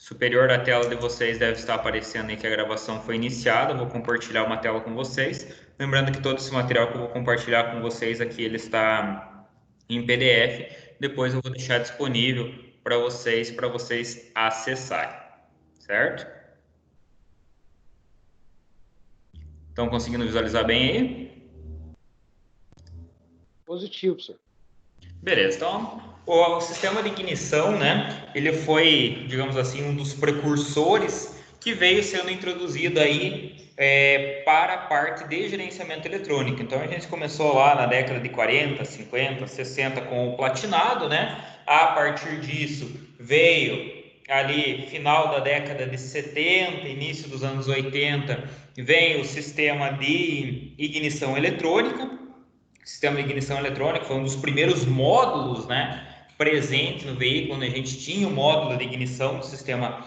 superior da tela de vocês deve estar aparecendo aí que a gravação foi iniciada. Eu vou compartilhar uma tela com vocês. Lembrando que todo esse material que eu vou compartilhar com vocês aqui, ele está em PDF. Depois eu vou deixar disponível para vocês acessarem, certo? Estão conseguindo visualizar bem aí? Positivo, senhor. Beleza, então o sistema de ignição, né, ele foi, digamos assim, um dos precursores que veio sendo introduzido aí para a parte de gerenciamento eletrônico. Então a gente começou lá na década de 40, 50, 60 com o platinado, né? A partir disso veio ali final da década de 70, início dos anos 80, vem o sistema de ignição eletrônica. O sistema de ignição eletrônica foi um dos primeiros módulos, né, presente no veículo, onde a gente tinha o módulo de ignição do sistema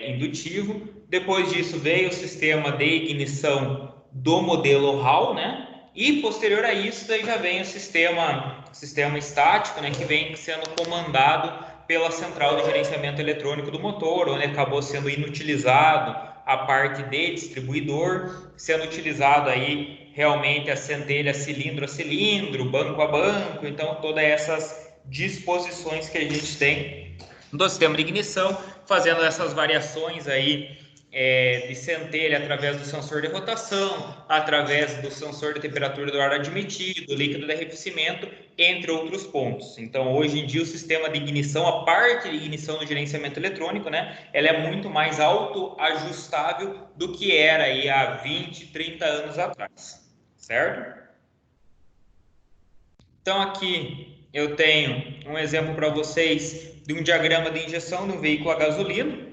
indutivo. Depois disso veio o sistema de ignição do modelo Hall, né? E posterior a isso, daí já vem o sistema estático, né, que vem sendo comandado pela central de gerenciamento eletrônico do motor, onde acabou sendo inutilizado a parte de distribuidor, sendo utilizado aí realmente a centelha cilindro a cilindro, banco a banco. Então todas essas disposições que a gente tem do sistema de ignição, fazendo essas variações aí de centelha através do sensor de rotação, através do sensor de temperatura do ar admitido, líquido de arrefecimento, entre outros pontos. Então, hoje em dia, o sistema de ignição, a parte de ignição do gerenciamento eletrônico, né, ela é muito mais autoajustável do que era aí há 20, 30 anos atrás, certo? Então, aqui eu tenho um exemplo para vocês de um diagrama de injeção de um veículo a gasolina.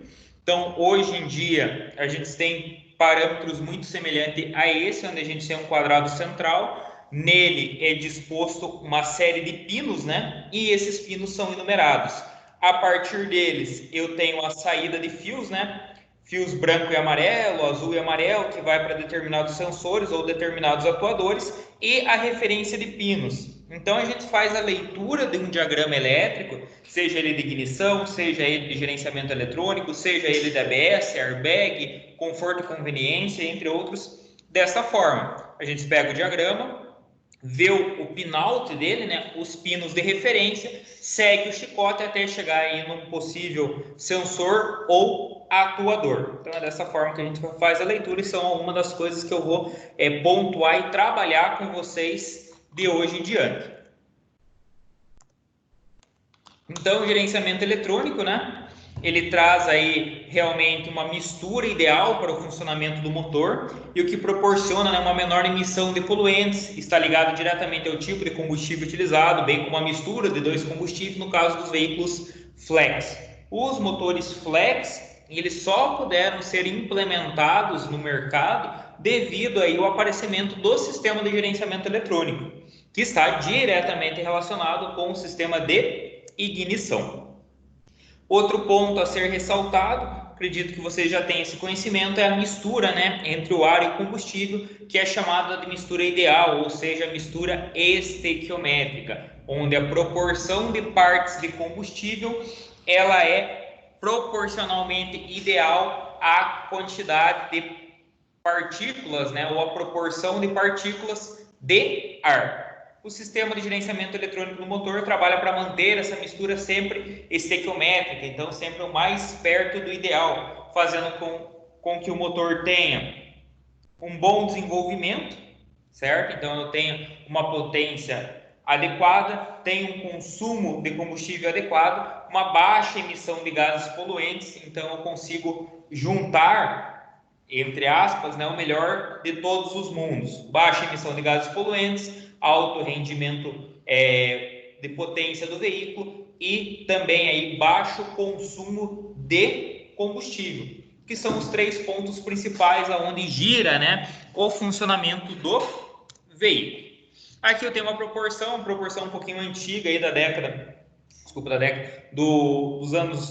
Então, hoje em dia, a gente tem parâmetros muito semelhantes a esse, onde a gente tem um quadrado central. Nele é disposto uma série de pinos, né? E esses pinos são enumerados. A partir deles, eu tenho a saída de fios, né? Fios branco e amarelo, azul e amarelo, que vai para determinados sensores ou determinados atuadores, e a referência de pinos. Então, a gente faz a leitura de um diagrama elétrico, seja ele de ignição, seja ele de gerenciamento eletrônico, seja ele de ABS, airbag, conforto e conveniência, entre outros, dessa forma. A gente pega o diagrama, vê o pinout dele, né, os pinos de referência, segue o chicote até chegar aí num possível sensor ou atuador. Então é dessa forma que a gente faz a leitura e são algumas das coisas que eu vou pontuar e trabalhar com vocês de hoje em diante. Então, o gerenciamento eletrônico, né? Ele traz aí realmente uma mistura ideal para o funcionamento do motor e o que proporciona, né, uma menor emissão de poluentes, está ligado diretamente ao tipo de combustível utilizado, bem como a mistura de dois combustíveis no caso dos veículos flex. Os motores flex, eles só puderam ser implementados no mercado devido aí ao aparecimento do sistema de gerenciamento eletrônico, que está diretamente relacionado com o sistema de ignição. Outro ponto a ser ressaltado, acredito que você já tem esse conhecimento, é a mistura, né, entre o ar e o combustível, que é chamada de mistura ideal, ou seja, a mistura estequiométrica, onde a proporção de partes de combustível ela é proporcionalmente ideal à quantidade de partículas, né, ou a proporção de partículas de ar. O sistema de gerenciamento eletrônico do motor trabalha para manter essa mistura sempre estequiométrica, então sempre o mais perto do ideal, fazendo com que o motor tenha um bom desenvolvimento, certo? Então eu tenho uma potência adequada, tenho um consumo de combustível adequado, uma baixa emissão de gases poluentes, então eu consigo juntar, entre aspas, né, o melhor de todos os mundos. Baixa emissão de gases poluentes, alto rendimento de potência do veículo e também aí baixo consumo de combustível, que são os três pontos principais aonde gira, né, o funcionamento do veículo. Aqui eu tenho uma proporção um pouquinho antiga aí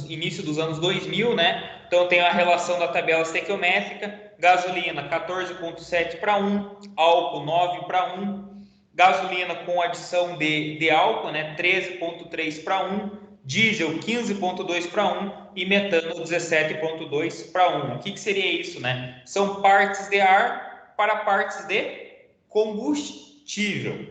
início dos anos 2000, né? Então eu tenho a relação da tabela estequiométrica, gasolina 14,7 para 1, álcool 9 para 1, gasolina com adição de álcool, né, 13,3 para 1, diesel 15,2 para 1 e metano 17,2 para 1. O que seria isso, né? São partes de ar para partes de combustível.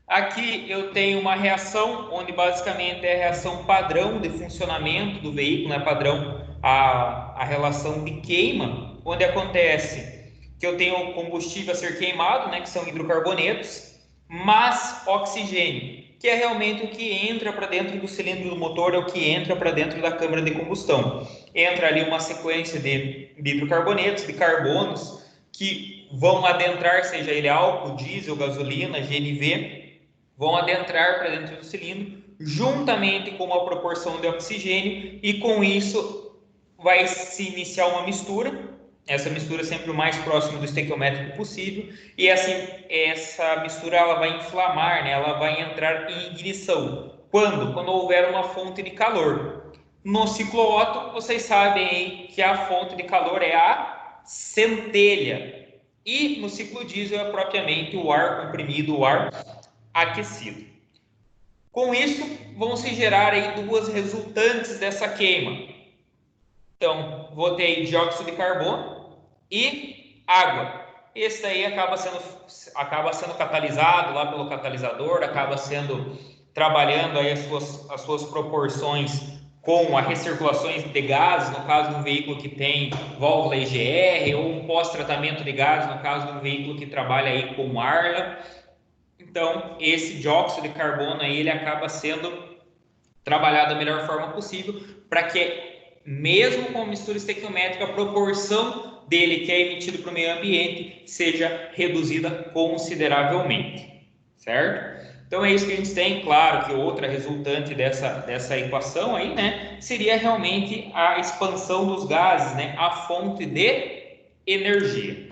Aqui eu tenho uma reação, onde basicamente é a reação padrão de funcionamento do veículo, né? Padrão, a relação de queima, onde acontece que eu tenho o combustível a ser queimado, né? Que são hidrocarbonetos, mas oxigênio, que é realmente o que entra para dentro do cilindro do motor, é o que entra para dentro da câmara de combustão. Entra ali uma sequência de hidrocarbonetos, de carbonos, que vão adentrar, seja ele álcool, diesel, gasolina, GNV, vão adentrar para dentro do cilindro, juntamente com uma proporção de oxigênio, e com isso vai se iniciar uma mistura. Essa mistura é sempre o mais próximo do estequiométrico possível, e assim, essa mistura ela vai inflamar, né? Ela vai entrar em ignição. Quando? Quando houver uma fonte de calor. No ciclo Otto, vocês sabem aí que a fonte de calor é a centelha, e no ciclo diesel é propriamente o ar comprimido, o ar aquecido. Com isso, vão se gerar aí duas resultantes dessa queima. Então, vou ter aí dióxido de carbono e água. Esse daí acaba sendo catalisado lá pelo catalisador, acaba sendo trabalhando aí as suas proporções com a recirculações de gases, no caso de um veículo que tem válvula EGR, ou um pós-tratamento de gases, no caso de um veículo que trabalha aí com Arla. Então, esse dióxido de carbono aí, ele acaba sendo trabalhado da melhor forma possível para que, mesmo com a mistura estequiométrica, a proporção dele que é emitido para o meio ambiente seja reduzida consideravelmente, certo? Então, é isso que a gente tem. Claro que outra resultante dessa equação aí, né, seria realmente a expansão dos gases, né, a fonte de energia.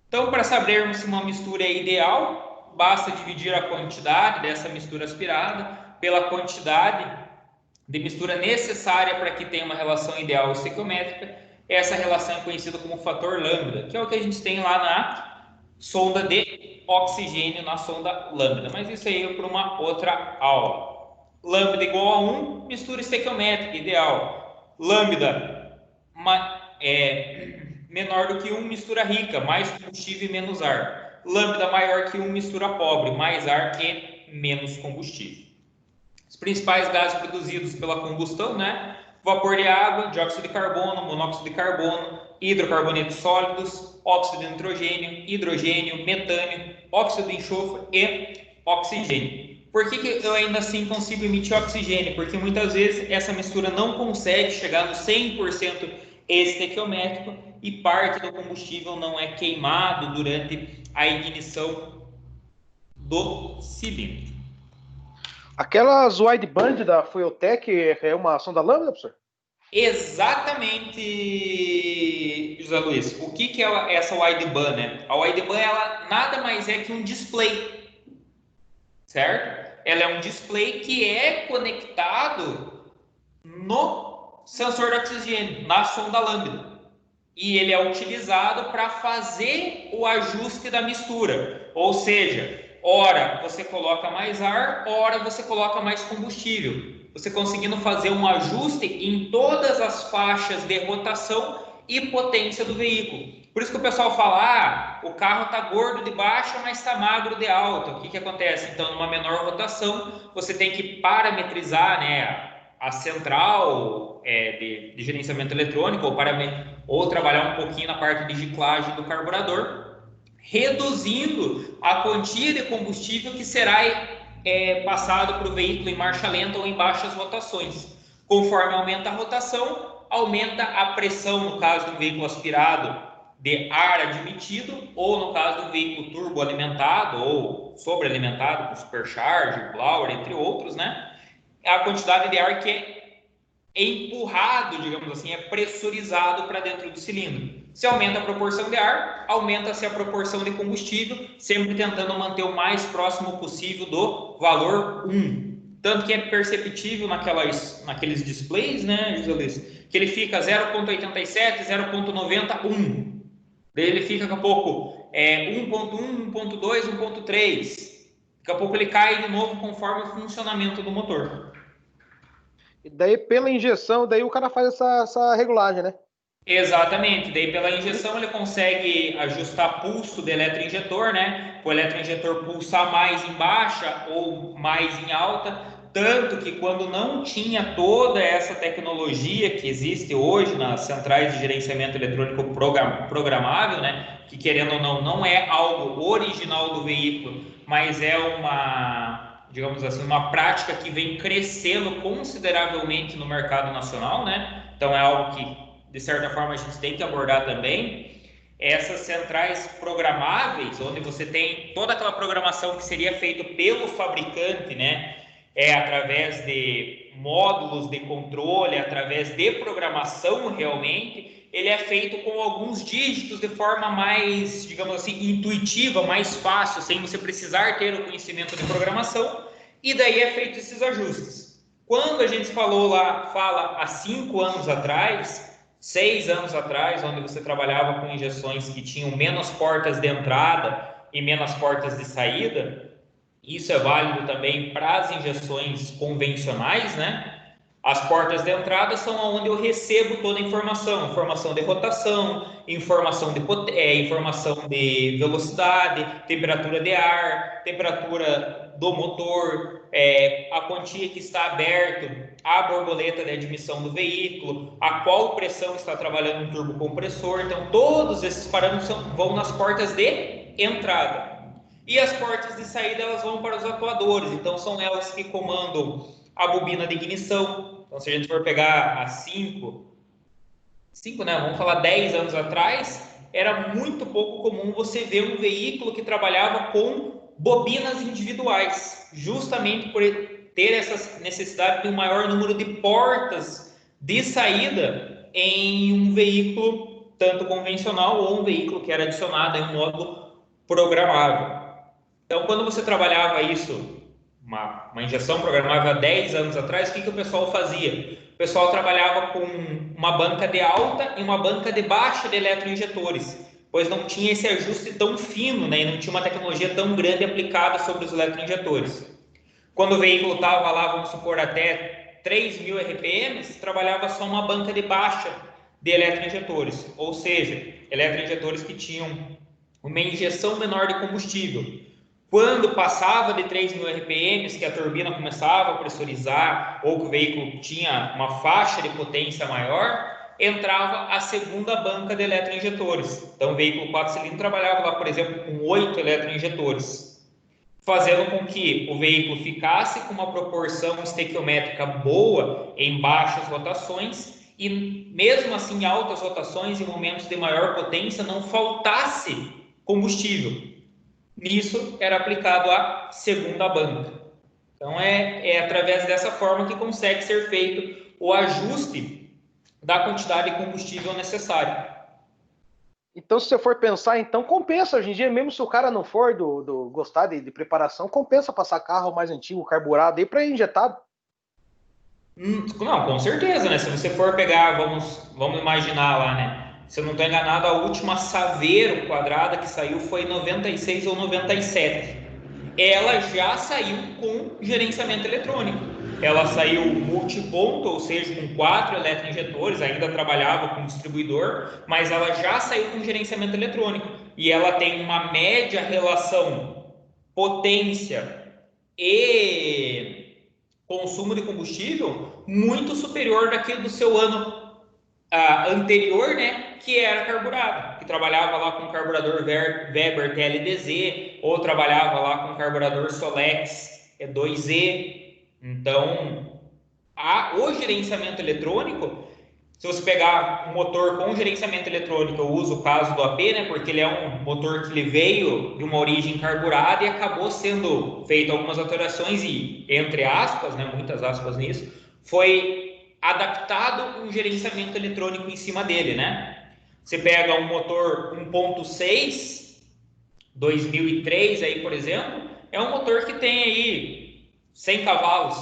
Então, para sabermos se uma mistura é ideal, basta dividir a quantidade dessa mistura aspirada pela quantidade de mistura necessária para que tenha uma relação ideal estequiométrica. Essa relação é conhecida como fator lambda, que é o que a gente tem lá na sonda de oxigênio, na sonda lambda. Mas isso aí é para uma outra aula. Lambda igual a 1, mistura estequiométrica ideal. Lambda menor do que 1, mistura rica, mais combustível e menos ar. Lambda maior que 1, mistura pobre, mais ar e menos combustível. Os principais gases produzidos pela combustão, né? Vapor de água, dióxido de carbono, monóxido de carbono, hidrocarbonetos sólidos, óxido de nitrogênio, hidrogênio, metânio, óxido de enxofre e oxigênio. Por que eu ainda assim consigo emitir oxigênio? Porque muitas vezes essa mistura não consegue chegar no 100% estequiométrico e parte do combustível não é queimado durante a ignição do cilindro. Aquelas wideband da Fueltech é uma sonda lambda, professor? Exatamente, José Luiz. O que é essa wideband, né? A wideband, ela nada mais é que um display, certo? Ela é um display que é conectado no sensor de oxigênio, na sonda lambda. E ele é utilizado para fazer o ajuste da mistura. Ou seja, ora você coloca mais ar, ora você coloca mais combustível. Você conseguindo fazer um ajuste em todas as faixas de rotação e potência do veículo. Por isso que o pessoal fala, o carro está gordo de baixa, mas está magro de alta. O que acontece? Então, numa menor rotação, você tem que parametrizar, né, a central de gerenciamento eletrônico, ou trabalhar um pouquinho na parte de giclagem do carburador, reduzindo a quantia de combustível que será passado para o veículo em marcha lenta ou em baixas rotações. Conforme aumenta a rotação, aumenta a pressão, no caso de um veículo aspirado, de ar admitido, ou no caso de um veículo turbo alimentado ou sobrealimentado, com supercharger, blower, entre outros, né? A quantidade de ar que é empurrado, digamos assim, é pressurizado para dentro do cilindro. Se aumenta a proporção de ar, aumenta-se a proporção de combustível, sempre tentando manter o mais próximo possível do valor 1. Tanto que é perceptível naqueles displays, né, José Luiz, que ele fica 0,87, 0,90, 1. Daí ele fica com um pouco 1,1, 1,2, 1,3. Daqui a pouco ele cai de novo conforme o funcionamento do motor. E daí, pela injeção, daí o cara faz essa regulagem, né? Exatamente, daí pela injeção ele consegue ajustar pulso do eletroinjetor, né? O eletroinjetor pulsar mais em baixa ou mais em alta, tanto que quando não tinha toda essa tecnologia que existe hoje nas centrais de gerenciamento eletrônico programável, né? Que querendo ou não é algo original do veículo, mas é uma, digamos assim, uma prática que vem crescendo consideravelmente no mercado nacional, né? Então é algo que de certa forma a gente tem que abordar também. Essas centrais programáveis, onde você tem toda aquela programação que seria feita pelo fabricante, né? Através de módulos de controle, através de programação realmente, ele é feito com alguns dígitos de forma mais, digamos assim, intuitiva, mais fácil, sem você precisar ter o conhecimento de programação, e daí é feito esses ajustes. Quando a gente fala há 5 anos atrás, 6 anos atrás, onde você trabalhava com injeções que tinham menos portas de entrada e menos portas de saída, isso é válido também para as injeções convencionais, né? As portas de entrada são onde eu recebo toda a informação, informação de rotação, informação de velocidade, temperatura de ar, temperatura do motor, a quantia que está aberto, a borboleta de admissão do veículo, a qual pressão está trabalhando um turbocompressor. Então, todos esses parâmetros vão nas portas de entrada. E as portas de saída elas vão para os atuadores, então são elas que comandam a bobina de ignição. Então, se a gente for pegar há 5, né, vamos falar 10 anos atrás, era muito pouco comum você ver um veículo que trabalhava com bobinas individuais, justamente por ter essa necessidade de um maior número de portas de saída em um veículo tanto convencional ou um veículo que era adicionado em um módulo programável. Então, quando você trabalhava isso, uma injeção programável há 10 anos atrás, o que o pessoal fazia? O pessoal trabalhava com uma banca de alta e uma banca de baixa de eletroinjetores, pois não tinha esse ajuste tão fino, né, e não tinha uma tecnologia tão grande aplicada sobre os eletroinjetores. Quando o veículo estava lá, vamos supor, até 3.000 RPMs, trabalhava só uma banca de baixa de eletroinjetores, ou seja, eletroinjetores que tinham uma injeção menor de combustível. Quando passava de 3.000 RPMs, que a turbina começava a pressurizar ou que o veículo tinha uma faixa de potência maior, entrava a segunda banca de eletroinjetores. Então, o veículo 4 cilindros trabalhava lá, por exemplo, com 8 eletroinjetores, fazendo com que o veículo ficasse com uma proporção estequiométrica boa em baixas rotações e, mesmo assim, em altas rotações e momentos de maior potência, não faltasse combustível. Nisso era aplicado a segunda banca. Então é através dessa forma que consegue ser feito o ajuste da quantidade de combustível necessário. Então, se você for pensar, então compensa. Hoje em dia, mesmo se o cara não for gostar de preparação, compensa passar carro mais antigo, carburado aí para injetar. Não, com certeza, né? Se você for pegar, vamos imaginar lá, né? Se eu não estou enganado, a última Saveiro quadrada que saiu foi em 96 ou 97. Ela já saiu com gerenciamento eletrônico. Ela saiu multiponto, ou seja, com 4 eletroinjetores, ainda trabalhava com distribuidor, mas ela já saiu com gerenciamento eletrônico. E ela tem uma média relação potência e consumo de combustível muito superior daquele do seu ano anterior, né, que era carburado, que trabalhava lá com carburador Weber TLDZ, ou trabalhava lá com carburador Solex 2E. Então, o gerenciamento eletrônico, se você pegar um motor com gerenciamento eletrônico, eu uso o caso do AP, né, porque ele é um motor que ele veio de uma origem carburada e acabou sendo feito algumas alterações e, entre aspas, né, muitas aspas nisso, foi adaptado um gerenciamento eletrônico em cima dele, né? Você pega um motor 1.6 2003 aí, por exemplo, é um motor que tem aí 100 cavalos,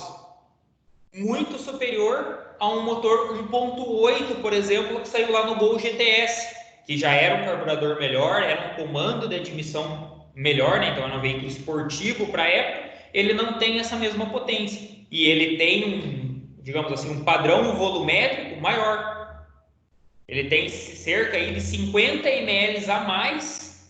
muito superior a um motor 1.8, por exemplo, que saiu lá no Gol GTS, que já era um carburador melhor, era um comando de admissão melhor, né? Então era um veículo esportivo para a época, ele não tem essa mesma potência. E ele tem digamos assim, um padrão volumétrico maior. Ele tem cerca aí de 50 ml a mais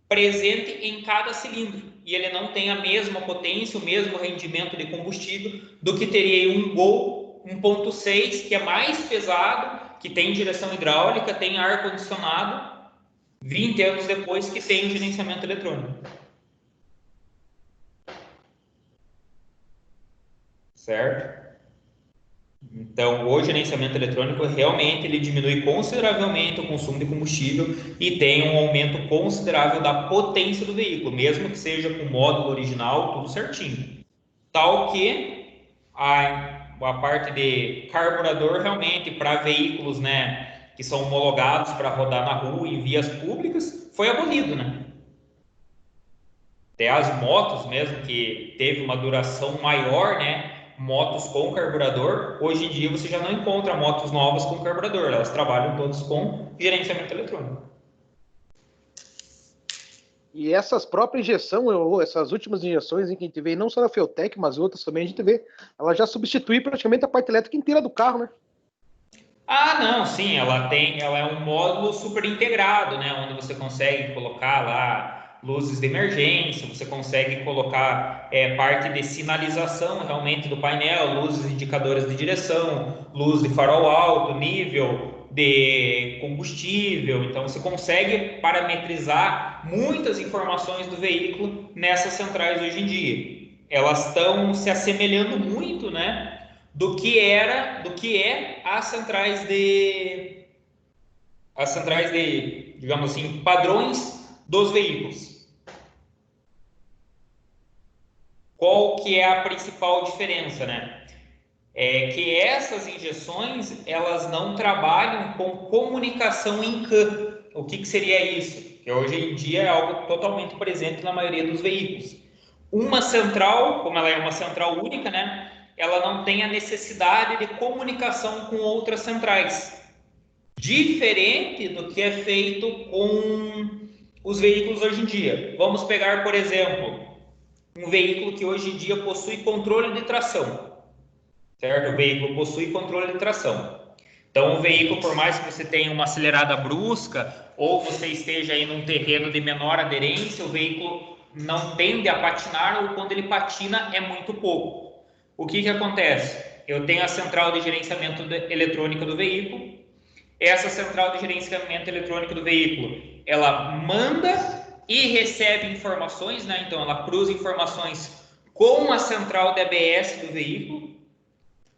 presente em cada cilindro. E ele não tem a mesma potência, o mesmo rendimento de combustível do que teria um Gol 1.6, que é mais pesado, que tem direção hidráulica, tem ar-condicionado, 20 anos depois que tem o gerenciamento eletrônico. Certo? Então, o gerenciamento eletrônico realmente ele diminui consideravelmente o consumo de combustível e tem um aumento considerável da potência do veículo, mesmo que seja com o módulo original, tudo certinho. Tal que a parte de carburador realmente para veículos, né, que são homologados para rodar na rua em vias públicas foi abolido, né? Até as motos mesmo, que teve uma duração maior, né? Motos com carburador, hoje em dia você já não encontra motos novas com carburador, elas trabalham todas com gerenciamento eletrônico. E essas próprias injeções, essas últimas injeções em que a gente vê, não só na Feutec, mas outras também a gente vê, ela já substitui praticamente a parte elétrica inteira do carro, né? Ah, não, sim, ela é um módulo super integrado, né? Onde você consegue colocar lá luzes de emergência, você consegue colocar parte de sinalização realmente do painel, luzes indicadoras de direção, luz de farol alto, nível de combustível. Então você consegue parametrizar muitas informações do veículo nessas centrais hoje em dia. Elas estão se assemelhando muito, né? Do que é as centrais de, digamos assim, padrões dos veículos. Qual que é a principal diferença, né? É que essas injeções, elas não trabalham com comunicação em CAN. O que seria isso? Que hoje em dia é algo totalmente presente na maioria dos veículos. Uma central, como ela é uma central única, né? Ela não tem a necessidade de comunicação com outras centrais. Diferente do que é feito com os veículos hoje em dia. Vamos pegar, por exemplo, um veículo que hoje em dia possui controle de tração. Certo? O veículo possui controle de tração. Então, o veículo, por mais que você tenha uma acelerada brusca ou você esteja aí num terreno de menor aderência, o veículo não tende a patinar ou quando ele patina é muito pouco. O que acontece? Eu tenho a central de gerenciamento eletrônico do veículo. Essa central de gerenciamento eletrônico do veículo, ela manda e recebe informações, né? Então, ela cruza informações com a central de ABS do veículo,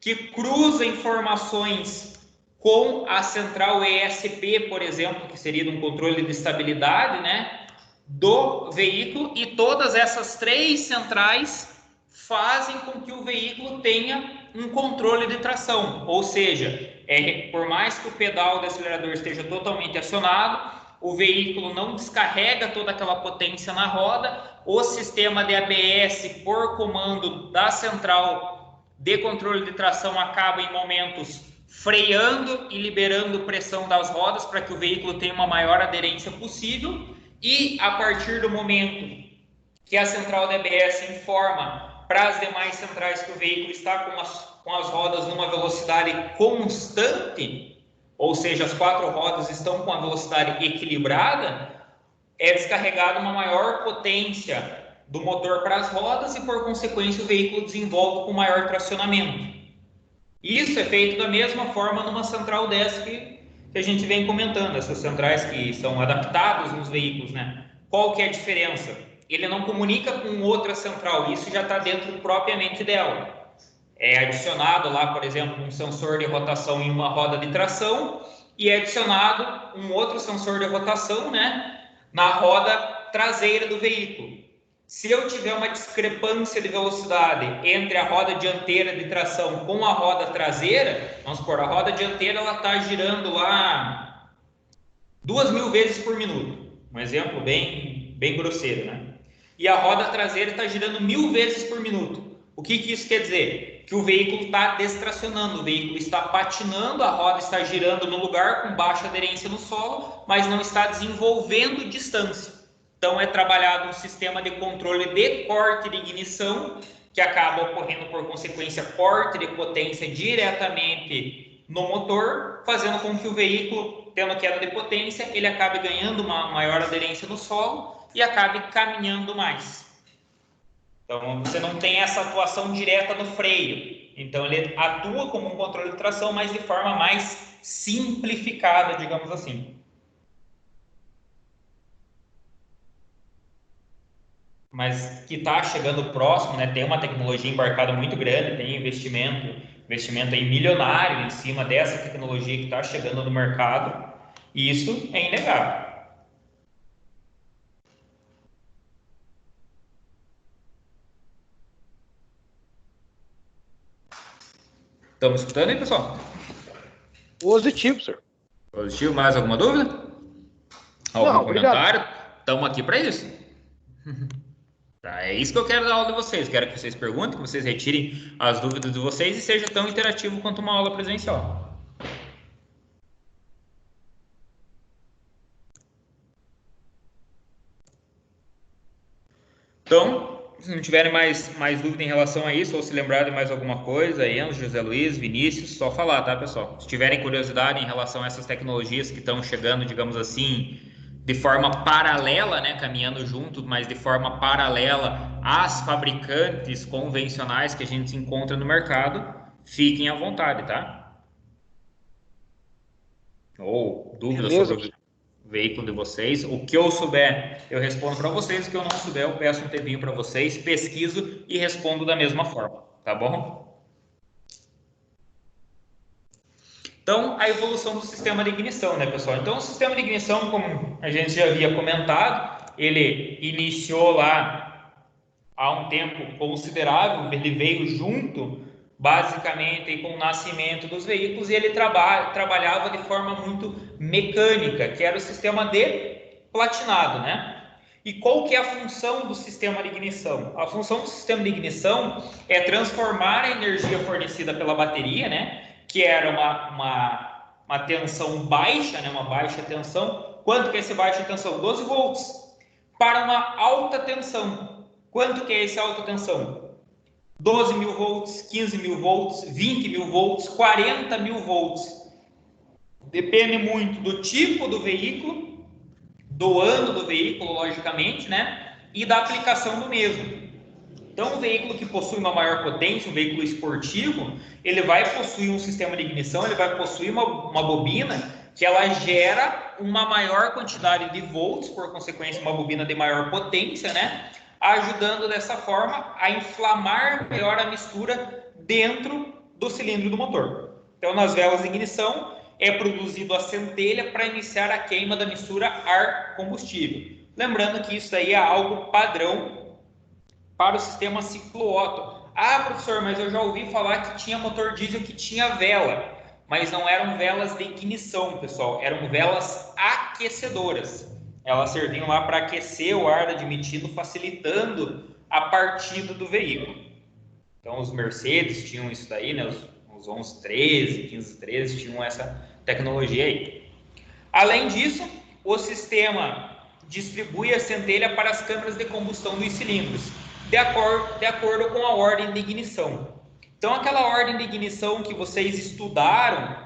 que cruza informações com a central ESP, por exemplo, que seria um controle de estabilidade, né, do veículo, e todas essas três centrais fazem com que o veículo tenha um controle de tração, ou seja, por mais que o pedal do acelerador esteja totalmente acionado, o veículo não descarrega toda aquela potência na roda, o sistema de ABS, por comando da central de controle de tração, acaba em momentos freando e liberando pressão das rodas para que o veículo tenha uma maior aderência possível, e a partir do momento que a central de ABS informa para as demais centrais que o veículo está com as rodas numa velocidade constante, ou seja, as quatro rodas estão com a velocidade equilibrada, é descarregada uma maior potência do motor para as rodas e, por consequência, o veículo desenvolve com maior tracionamento. Isso é feito da mesma forma numa central dessa que a gente vem comentando, essas centrais que são adaptadas nos veículos, né? Qual que é a diferença? Ele não comunica com outra central, isso já está dentro propriamente dela. É adicionado lá, por exemplo, um sensor de rotação em uma roda de tração e é adicionado um outro sensor de rotação, né, na roda traseira do veículo. Se eu tiver uma discrepância de velocidade entre a roda dianteira de tração com a roda traseira, vamos supor, a roda dianteira ela está girando lá 2.000 vezes por minuto, um exemplo bem grosseiro, né? E a roda traseira está girando 1.000 vezes por minuto. O que isso quer dizer? Que o veículo está destracionando, o veículo está patinando, a roda está girando no lugar com baixa aderência no solo, mas não está desenvolvendo distância. Então, é trabalhado um sistema de controle de corte de ignição, que acaba ocorrendo, por consequência, corte de potência diretamente no motor, fazendo com que o veículo, tendo queda de potência, ele acabe ganhando uma maior aderência no solo e acabe caminhando mais. Então, você não tem essa atuação direta no freio. Então, ele atua como um controle de tração, mas de forma mais simplificada, digamos assim. Mas que está chegando próximo, né? Tem uma tecnologia embarcada muito grande, tem investimento aí milionário em cima dessa tecnologia que está chegando no mercado. E isso é inegável. Estamos escutando aí, pessoal? Positivo, senhor. Positivo, mais alguma dúvida? Algum Não, comentário? obrigado. Estamos aqui para isso. Tá, é isso que eu quero dar aula de vocês. Quero que vocês perguntem, que vocês retirem as dúvidas de vocês e seja tão interativo quanto uma aula presencial. Então, se não tiverem mais dúvida em relação a isso, ou se lembrarem de mais alguma coisa, Enzo, José Luiz, Vinícius, só falar, tá, pessoal? Se tiverem curiosidade em relação a essas tecnologias que estão chegando, digamos assim, de forma paralela, né, caminhando junto, mas de forma paralela às fabricantes convencionais que a gente encontra no mercado, fiquem à vontade, tá? Ou dúvidas sobre Beleza. o veículo de vocês. O que eu souber, eu respondo para vocês. O que eu não souber, eu peço um tempinho para vocês, pesquiso e respondo da mesma forma, tá bom? Então, a evolução do sistema de ignição, né, pessoal? Então, o sistema de ignição, como a gente já havia comentado, ele iniciou lá há um tempo considerável, ele veio junto, basicamente, com o nascimento dos veículos, e ele trabalhava de forma muito mecânica, que era o sistema de platinado, né? E qual que é a função do sistema de ignição? A função do sistema de ignição é transformar a energia fornecida pela bateria, né? Que era uma tensão baixa, né? Uma baixa tensão. Quanto que é essa baixa tensão? 12 volts. Para uma alta tensão. Quanto que é essa alta tensão? 12 mil volts, 15 mil volts, 20 mil volts, 40 mil volts. Depende muito do tipo do veículo, do ano do veículo, logicamente, né? E da aplicação do mesmo. Então, um veículo que possui uma maior potência, um veículo esportivo, ele vai possuir um sistema de ignição, ele vai possuir uma bobina que ela gera uma maior quantidade de volts, por consequência, uma bobina de maior potência, né? Ajudando dessa forma a inflamar melhor a mistura dentro do cilindro do motor. Então, nas velas de ignição, é produzido a centelha para iniciar a queima da mistura ar-combustível. Lembrando que isso aí é algo padrão para o sistema ciclo Otto. Ah, professor, mas eu já ouvi falar que tinha motor diesel que tinha vela, mas não eram velas de ignição, pessoal, eram velas aquecedoras. Elas serviam lá para aquecer o ar admitido, facilitando a partida do veículo. Então, os Mercedes tinham isso daí, né? Os 1113, 1513 tinham essa tecnologia aí. Além disso, o sistema distribui a centelha para as câmaras de combustão dos cilindros, de acordo com a ordem de ignição. Então, aquela ordem de ignição que vocês estudaram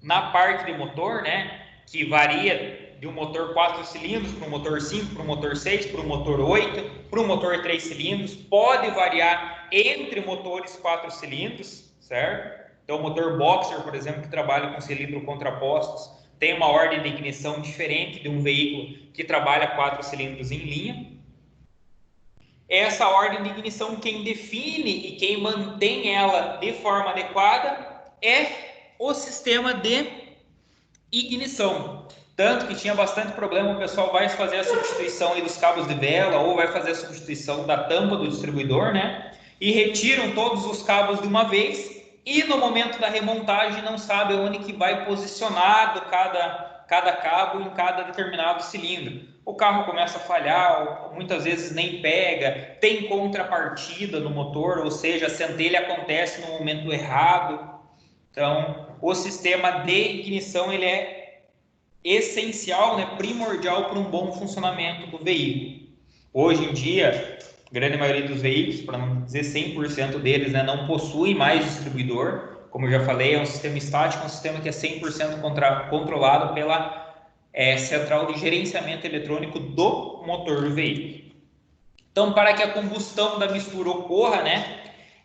na parte de motor, né, que varia de um motor 4 cilindros para um motor 5, para um motor 6, para um motor 8, para um motor 3 cilindros, pode variar entre motores 4 cilindros, certo? Então, o motor Boxer, por exemplo, que trabalha com cilindros contrapostos, tem uma ordem de ignição diferente de um veículo que trabalha 4 cilindros em linha. Essa ordem de ignição, quem define e quem mantém ela de forma adequada é o sistema de ignição. Tanto que tinha bastante problema, o pessoal vai fazer a substituição aí dos cabos de vela ou vai fazer a substituição da tampa do distribuidor, né? E retiram todos os cabos de uma vez e no momento da remontagem não sabe onde que vai posicionado cada cabo em cada determinado cilindro. O carro começa a falhar, muitas vezes nem pega, tem contrapartida no motor, ou seja, a centelha acontece no momento errado. Então, o sistema de ignição ele é essencial, né, primordial para um bom funcionamento do veículo. Hoje em dia, a grande maioria dos veículos, para não dizer 100% deles, né, não possui mais distribuidor. Como eu já falei, é um sistema estático, um sistema que é 100% controlado pela central de gerenciamento eletrônico do motor do veículo. Então, para que a combustão da mistura ocorra, né,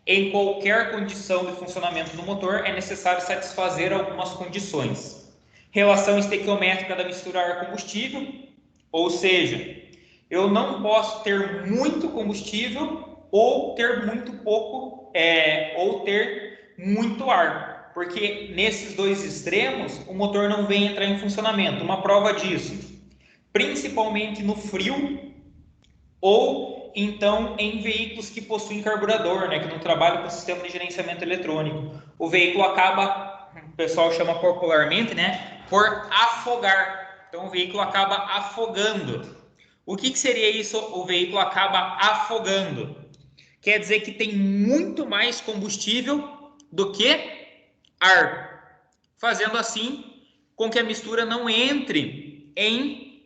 em qualquer condição de funcionamento do motor, é necessário satisfazer algumas condições. Relação estequiométrica da mistura ar-combustível, ou seja, eu não posso ter muito combustível ou ter muito pouco, ou ter muito ar, porque nesses dois extremos o motor não vem entrar em funcionamento. Uma prova disso, principalmente no frio, ou então em veículos que possuem carburador, né, que não trabalham com sistema de gerenciamento eletrônico. O veículo acaba, o pessoal chama popularmente, né, por afogar. Então o veículo acaba afogando. O que seria isso? O veículo acaba afogando. Quer dizer que tem muito mais combustível do que ar, fazendo assim com que a mistura não entre em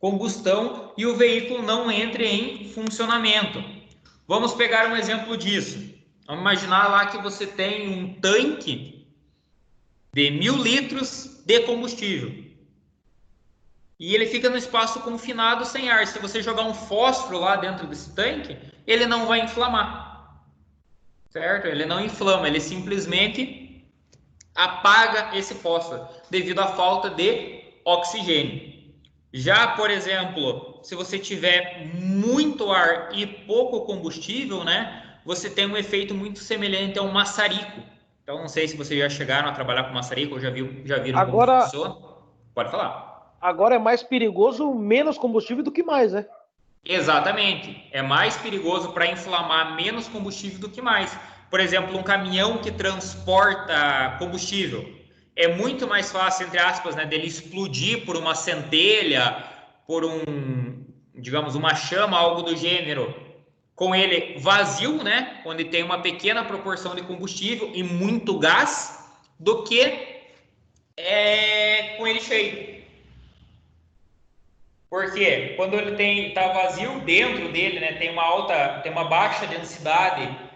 combustão e o veículo não entre em funcionamento. Vamos pegar um exemplo disso. Vamos imaginar lá que você tem um tanque de 1.000 litros de combustível e ele fica no espaço confinado sem ar. Se você jogar um fósforo lá dentro desse tanque, ele não vai inflamar, certo? Ele não inflama, ele simplesmente apaga esse fósforo devido à falta de oxigênio. Já, por exemplo, se você tiver muito ar e pouco combustível, né, você tem um efeito muito semelhante a um maçarico. Então, não sei se vocês já chegaram a trabalhar com maçarico ou já viram como Agora, funciona. Pode falar. agora é mais perigoso menos combustível do que mais, né? Exatamente. É mais perigoso para inflamar menos combustível do que mais. Por exemplo, um caminhão que transporta combustível. É muito mais fácil, entre aspas, né, dele explodir por uma centelha, por digamos, uma chama, algo do gênero, com ele vazio, né, onde tem uma pequena proporção de combustível e muito gás, do que com ele cheio. Porque quando ele está vazio dentro dele, né, tem uma baixa densidade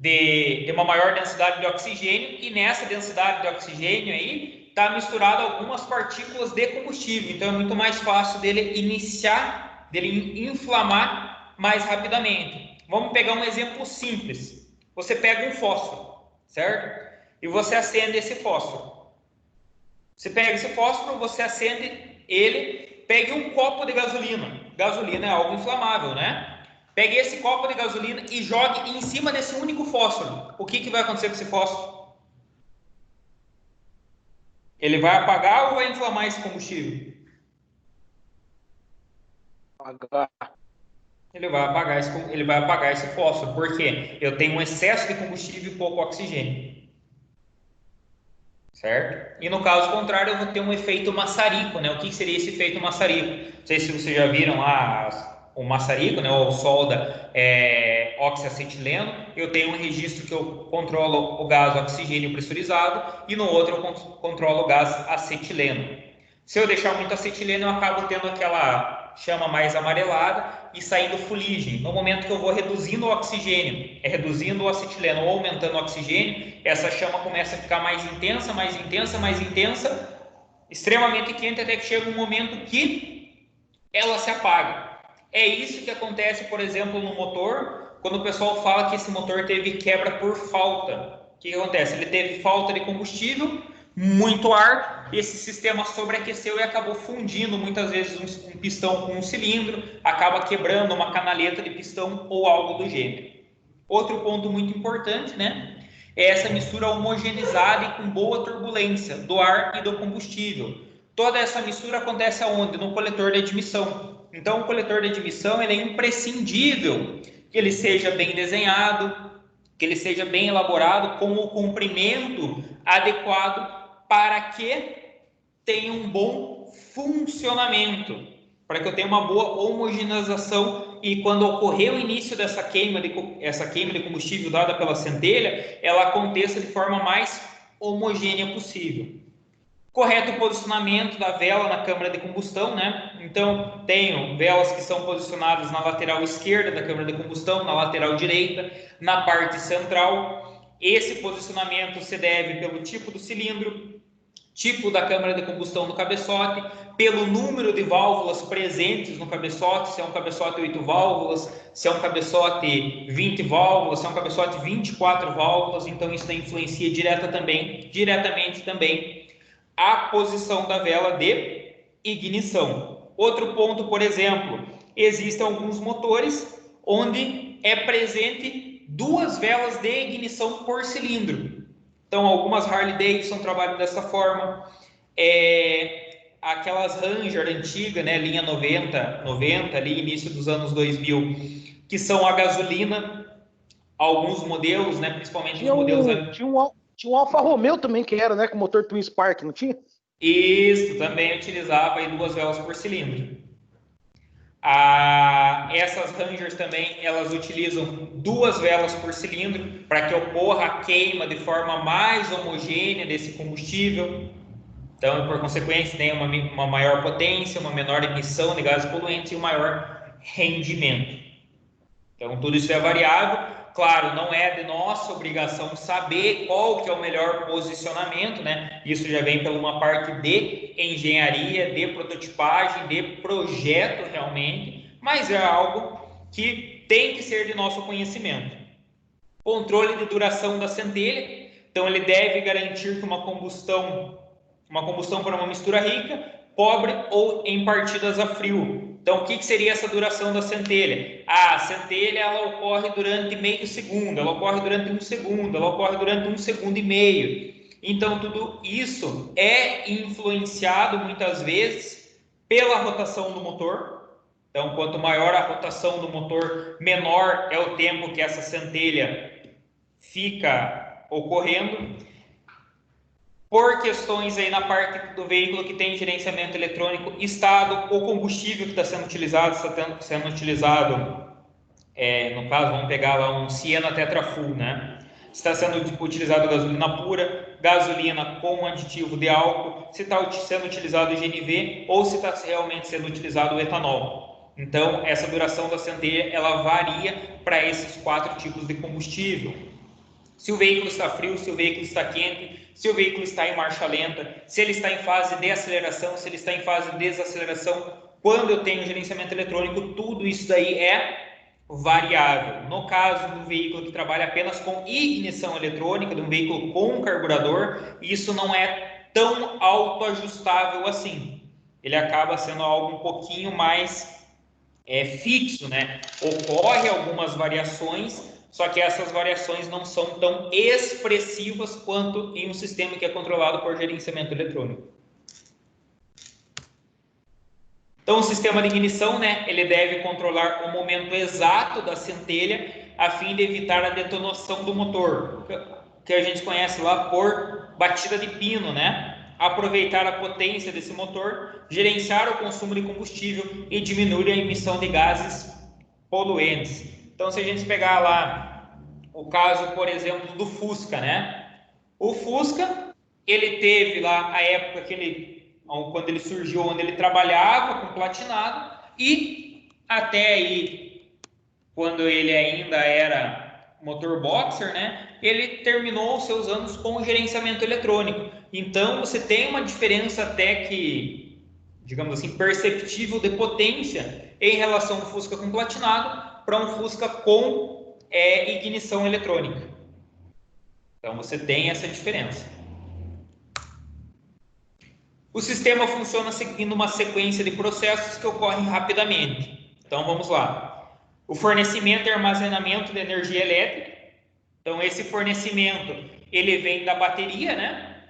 tem uma maior densidade de oxigênio e nessa densidade de oxigênio aí está misturado algumas partículas de combustível. Então é muito mais fácil dele inflamar mais rapidamente. Vamos pegar um exemplo simples. Você pega um fósforo, certo? E você acende esse fósforo. Você pega esse fósforo, você acende ele, pegue um copo de gasolina. Gasolina é algo inflamável, né? Pegue esse copo de gasolina e jogue em cima desse único fósforo. O que vai acontecer com esse fósforo? Ele vai apagar ou vai inflamar esse combustível? Apagar. Ele vai apagar esse fósforo. Por quê? Eu tenho um excesso de combustível e pouco oxigênio. Certo? E no caso contrário, eu vou ter um efeito maçarico, né? O que seria esse efeito maçarico? Não sei se vocês já viram lá o maçarico, né? Ou solda oxiacetileno. Eu tenho um registro que eu controlo o gás oxigênio pressurizado e no outro eu controlo o gás acetileno. Se eu deixar muito acetileno, eu acabo tendo aquela chama mais amarelada e saindo fuligem. No momento que eu vou reduzindo o oxigênio, reduzindo o acetileno ou aumentando o oxigênio, essa chama começa a ficar mais intensa, mais intensa, mais intensa, extremamente quente, até que chega um momento que ela se apaga. É isso que acontece, por exemplo, no motor, quando o pessoal fala que esse motor teve quebra por falta. O que acontece? Ele teve falta de combustível, muito ar, esse sistema sobreaqueceu e acabou fundindo muitas vezes um pistão com um cilindro, acaba quebrando uma canaleta de pistão ou algo do gênero. Outro ponto muito importante, né, é essa mistura homogeneizada e com boa turbulência do ar e do combustível. Toda essa mistura acontece aonde? No coletor de admissão. Então, o coletor de admissão ele é imprescindível que ele seja bem desenhado, que ele seja bem elaborado, com o comprimento adequado para que tenha um bom funcionamento, para que eu tenha uma boa homogeneização e quando ocorrer o início dessa queima de combustível dada pela centelha, ela aconteça de forma mais homogênea possível. Correto posicionamento da vela na câmara de combustão, né? Então, tenho velas que são posicionadas na lateral esquerda da câmara de combustão, na lateral direita, na parte central. Esse posicionamento se deve pelo tipo do cilindro, tipo da câmara de combustão do cabeçote, pelo número de válvulas presentes no cabeçote, se é um cabeçote 8 válvulas, se é um cabeçote 20 válvulas, se é um cabeçote 24 válvulas, então isso influencia diretamente também a posição da vela de ignição. Outro ponto, por exemplo, existem alguns motores onde é presente 2 velas de ignição por cilindro. Então, algumas Harley Davidson trabalham dessa forma. Aquelas Ranger antigas, né, linha 90, ali, início dos anos 2000, que são a gasolina, alguns modelos, né, principalmente os modelos... Tinha um Alfa Romeo também que era, né, com motor Twin Spark, não tinha? Isso, também utilizava aí 2 velas por cilindro. Essas Rangers também, elas utilizam 2 velas por cilindro para que ocorra a queima de forma mais homogênea desse combustível. Então, por consequência, tem uma maior potência, uma menor emissão de gases poluentes e um maior rendimento. Então, tudo isso é variável. Claro, não é de nossa obrigação saber qual que é o melhor posicionamento, né? Isso já vem pela uma parte de engenharia, de prototipagem, de projeto realmente, mas é algo que tem que ser de nosso conhecimento. Controle de duração da centelha. Então, ele deve garantir que uma combustão para uma mistura rica, pobre ou em partidas a frio. Então, o que seria essa duração da centelha? A centelha ela ocorre durante meio segundo, ela ocorre durante 1 segundo, ela ocorre durante 1 segundo e meio. Então, tudo isso é influenciado muitas vezes pela rotação do motor. Então, quanto maior a rotação do motor, menor é o tempo que essa centelha fica ocorrendo. Por questões aí na parte do veículo que tem gerenciamento eletrônico, estado, o combustível que está sendo utilizado, no caso, vamos pegar lá um Siena Tetra Full, né? Está sendo utilizado gasolina pura, gasolina com aditivo de álcool, se está sendo utilizado GNV ou se está realmente sendo utilizado o etanol. Então, essa duração da centelha, ela varia para esses 4 tipos de combustível. Se o veículo está frio, se o veículo está quente, se o veículo está em marcha lenta, se ele está em fase de aceleração, se ele está em fase de desaceleração, quando eu tenho gerenciamento eletrônico, tudo isso daí é variável. No caso do veículo que trabalha apenas com ignição eletrônica, de um veículo com carburador, isso não é tão autoajustável assim. Ele acaba sendo algo um pouquinho mais fixo, né? Ocorre algumas variações, só que essas variações não são tão expressivas quanto em um sistema que é controlado por gerenciamento eletrônico. Então, o sistema de ignição, né, ele deve controlar o momento exato da centelha a fim de evitar a detonação do motor, que a gente conhece lá por batida de pino, né? Aproveitar a potência desse motor, gerenciar o consumo de combustível e diminuir a emissão de gases poluentes. Então, se a gente pegar lá o caso, por exemplo, do Fusca, né? O Fusca, ele teve lá a época quando ele surgiu, onde ele trabalhava com platinado, e até aí, quando ele ainda era motor boxer, né? Ele terminou os seus anos com gerenciamento eletrônico. Então, você tem uma diferença até que, digamos assim, perceptível de potência em relação ao Fusca com platinado para um Fusca com ignição eletrônica. Então, você tem essa diferença. O sistema funciona seguindo uma sequência de processos que ocorrem rapidamente. Então, vamos lá. O fornecimento e armazenamento de energia elétrica. Então, esse fornecimento, ele vem da bateria, né?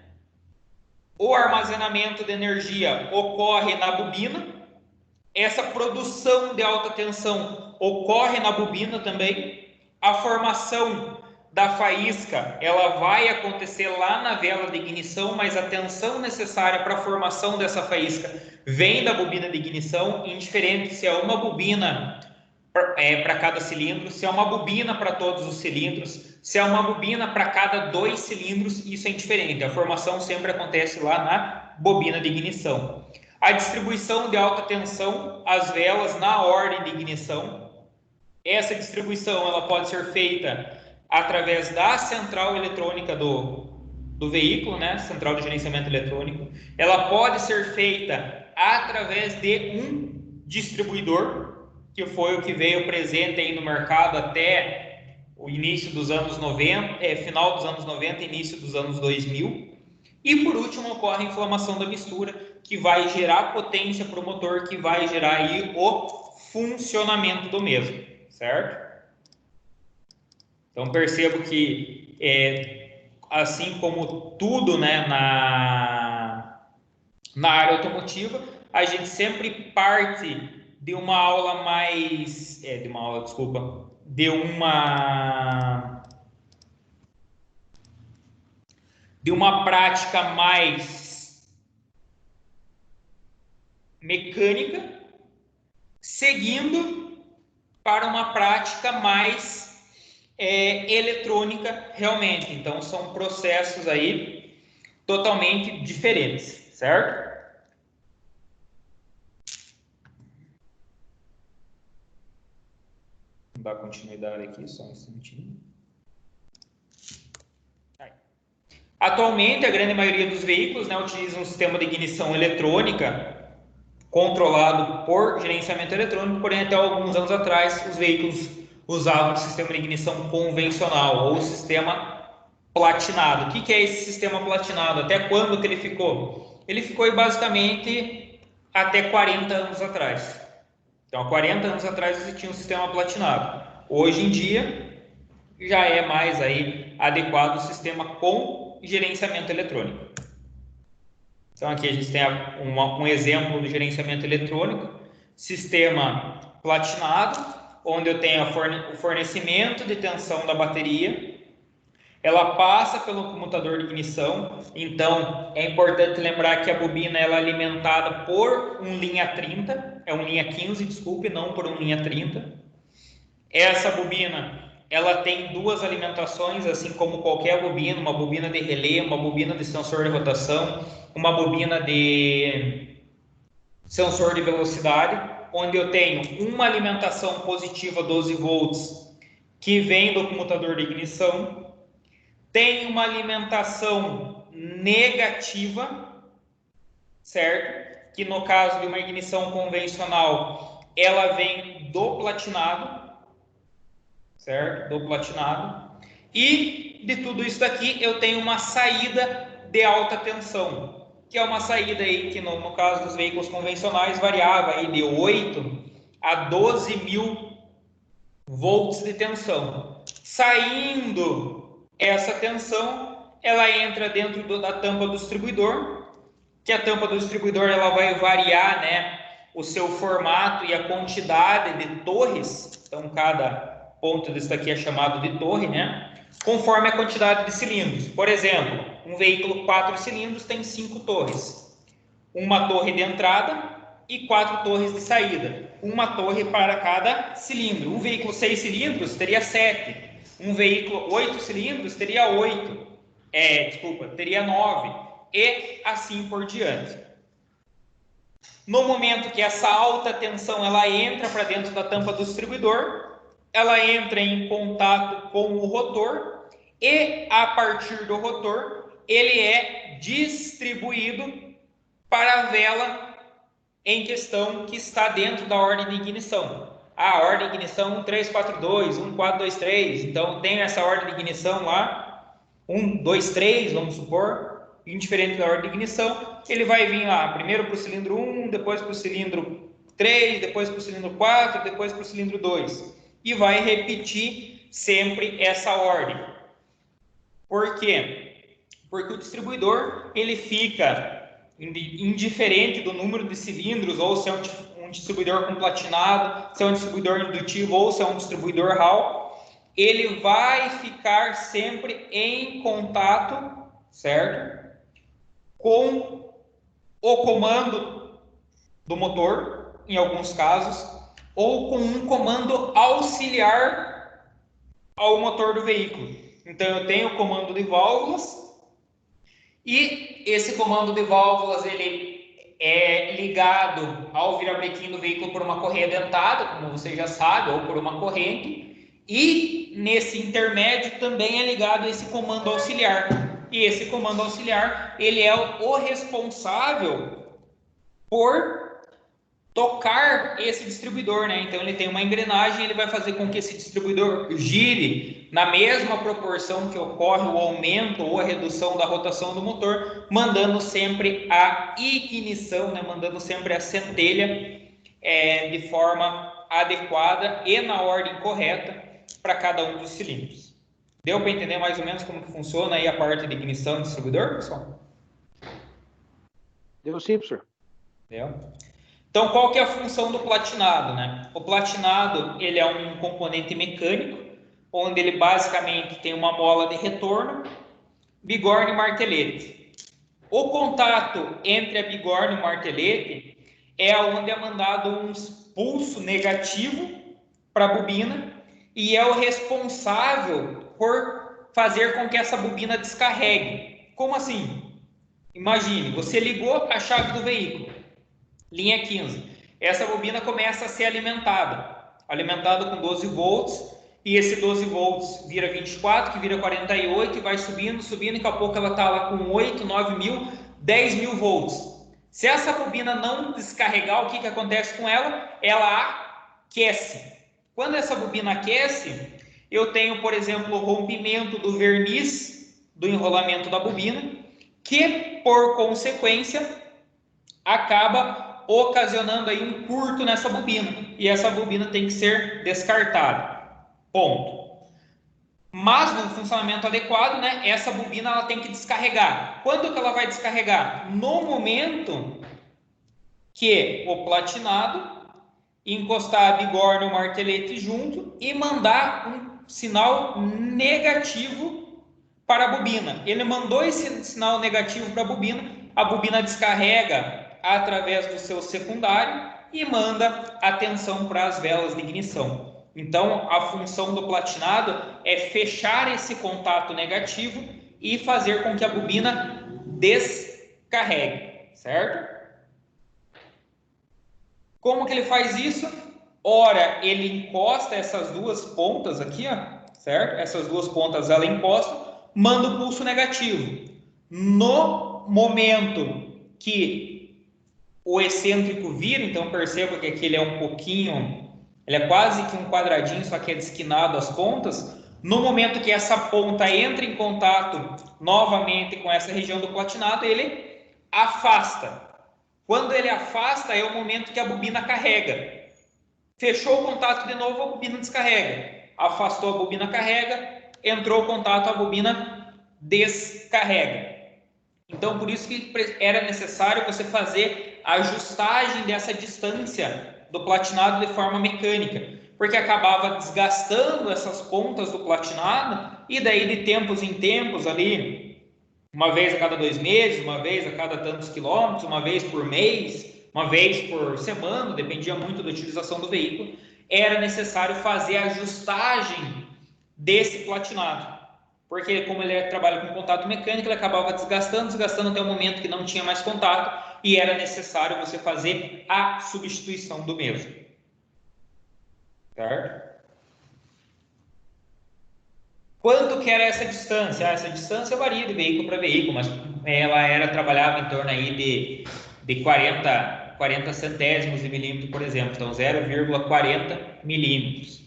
O armazenamento de energia ocorre na bobina. Essa produção de alta tensão ocorre na bobina também. A formação da faísca, ela vai acontecer lá na vela de ignição, mas a tensão necessária para a formação dessa faísca vem da bobina de ignição, indiferente se é uma bobina para cada cilindro, se é uma bobina para todos os cilindros, se é uma bobina para cada 2 cilindros, isso é indiferente. A formação sempre acontece lá na bobina de ignição. A distribuição de alta tensão, as velas na ordem de ignição. Essa distribuição ela pode ser feita através da central eletrônica do veículo, né? Central de gerenciamento eletrônico. Ela pode ser feita através de um distribuidor, que foi o que veio presente aí no mercado até o início dos anos 90, final dos anos 90, início dos anos 2000. E por último ocorre a inflamação da mistura, que vai gerar potência para o motor, que vai gerar aí o funcionamento do mesmo, certo? Então percebo que assim como tudo, né, na área automotiva, a gente sempre parte de uma aula mais... de uma prática mais mecânica, seguindo para uma prática mais eletrônica realmente. Então, são processos aí totalmente diferentes, certo? Vou dar continuidade aqui, só um instantinho. Atualmente, a grande maioria dos veículos, né, utiliza um sistema de ignição eletrônica controlado por gerenciamento eletrônico, porém, até alguns anos atrás, os veículos usavam o sistema de ignição convencional ou sistema platinado. O que é esse sistema platinado? Até quando que ele ficou? Ele ficou basicamente até 40 anos atrás. Então, há 40 anos atrás existia um sistema platinado. Hoje em dia, já é mais aí adequado o sistema com gerenciamento eletrônico. Então, aqui a gente tem um exemplo de gerenciamento eletrônico, sistema platinado, onde eu tenho o fornecimento de tensão da bateria, ela passa pelo comutador de ignição. Então, é importante lembrar que a bobina ela é alimentada por um linha 30, é um linha 15, desculpe, não por um linha 30. Essa bobina ela tem duas alimentações, assim como qualquer bobina, uma bobina de relé, uma bobina de sensor de rotação, uma bobina de sensor de velocidade, onde eu tenho uma alimentação positiva 12 volts que vem do comutador de ignição, tem uma alimentação negativa, certo? Que no caso de uma ignição convencional, ela vem do platinado, certo? Do platinado. E de tudo isso daqui eu tenho uma saída de alta tensão, que é uma saída aí que no caso dos veículos convencionais variava aí de 8 a 12 mil volts de tensão. Saindo essa tensão, ela entra dentro da tampa do distribuidor, que a tampa do distribuidor ela vai variar, né, o seu formato e a quantidade de torres. Então cada ponto disso aqui é chamado de torre, né? Conforme a quantidade de cilindros. Por exemplo, um veículo 4 cilindros tem 5 torres. Uma torre de entrada e 4 torres de saída. Uma torre para cada cilindro. Um veículo 6 cilindros teria 7. Um veículo 8 cilindros teria 8. Teria 9. E assim por diante. No momento que essa alta tensão ela entra para dentro da tampa do distribuidor, ela entra em contato com o rotor e, a partir do rotor, ele é distribuído para a vela em questão que está dentro da ordem de ignição. A ordem de ignição 1342, 1423, então tem essa ordem de ignição lá, 123, vamos supor, indiferente da ordem de ignição, ele vai vir lá, primeiro para o cilindro 1, depois para o cilindro 3, depois para o cilindro 4, depois para o cilindro 2. E vai repetir sempre essa ordem. Por quê? Porque o distribuidor ele fica indiferente do número de cilindros, ou se é um distribuidor com platinado, se é um distribuidor indutivo ou se é um distribuidor Hall, ele vai ficar sempre em contato, certo? Com o comando do motor, em alguns casos, ou com um comando auxiliar ao motor do veículo. Então, eu tenho o comando de válvulas, e esse comando de válvulas ele é ligado ao virabrequim do veículo por uma correia dentada, como você já sabe, ou por uma corrente. E nesse intermédio também é ligado esse comando auxiliar. E esse comando auxiliar ele é o responsável por tocar esse distribuidor, né? Então ele tem uma engrenagem, ele vai fazer com que esse distribuidor gire na mesma proporção que ocorre o aumento ou a redução da rotação do motor, mandando sempre a ignição, né? Mandando sempre a centelha de forma adequada e na ordem correta para cada um dos cilindros. Deu para entender mais ou menos como que funciona aí a parte de ignição do distribuidor, pessoal? Deu sim, professor. Deu. Então, qual que é a função do platinado, né? O platinado, ele é um componente mecânico, onde ele basicamente tem uma mola de retorno, bigorna e martelete. O contato entre a bigorna e o martelete é onde é mandado um pulso negativo para a bobina e é o responsável por fazer com que essa bobina descarregue. Como assim? Imagine, você ligou a chave do veículo, linha 15. Essa bobina começa a ser alimentada com 12 volts, e esse 12 volts vira 24, que vira 48, e vai subindo, e daqui a pouco ela está lá com 8, 9 mil, 10 mil volts. Se essa bobina não descarregar, o que acontece com ela? Ela aquece. Quando essa bobina aquece, eu tenho, por exemplo, o rompimento do verniz do enrolamento da bobina, que, por consequência, acaba ocasionando aí um curto nessa bobina, e essa bobina tem que ser descartada. Ponto. Mas no funcionamento adequado, né, essa bobina ela tem que descarregar. Quando que ela vai descarregar? No momento que o platinado encostar a bigorna e o martelete junto e mandar um sinal negativo para a bobina. Ele mandou esse sinal negativo para a bobina descarrega através do seu secundário e manda atenção para as velas de ignição. Então, a função do platinado é fechar esse contato negativo e fazer com que a bobina descarregue, certo? Como que ele faz isso? Ora, ele encosta essas duas pontas aqui, ó, certo? Essas duas pontas ela encosta, manda o pulso negativo. No momento que o excêntrico vira, então perceba que aqui ele é um pouquinho, ele é quase que um quadradinho, só que é desquinado as pontas. No momento que essa ponta entra em contato novamente com essa região do platinado, ele afasta. Quando ele afasta, é o momento que a bobina carrega. Fechou o contato de novo, a bobina descarrega. Afastou, a bobina carrega. Entrou o contato, a bobina descarrega. Então, por isso que era necessário você fazer a ajustagem dessa distância do platinado de forma mecânica, porque acabava desgastando essas pontas do platinado, e daí de tempos em tempos ali, uma vez a cada 2 meses, uma vez a cada tantos quilômetros, uma vez por mês, uma vez por semana, dependia muito da utilização do veículo, era necessário fazer a ajustagem desse platinado. Porque como ele trabalha com contato mecânico, ele acabava desgastando até o momento que não tinha mais contato e era necessário você fazer a substituição do mesmo. Certo? Quanto que era essa distância? Essa distância varia de veículo para veículo, mas ela trabalhava em torno aí de 40 centésimos de milímetro, por exemplo. Então, 0,40 milímetros.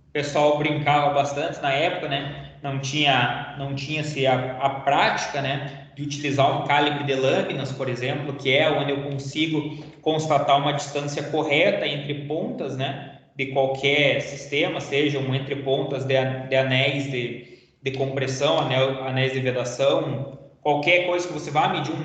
O pessoal brincava bastante na época, né? Não tinha-se a prática, né, de utilizar um calibre de lâminas, por exemplo, que é onde eu consigo constatar uma distância correta entre pontas, né, de qualquer sistema, sejam entre pontas de anéis de compressão, anéis de vedação, qualquer coisa que você vá medir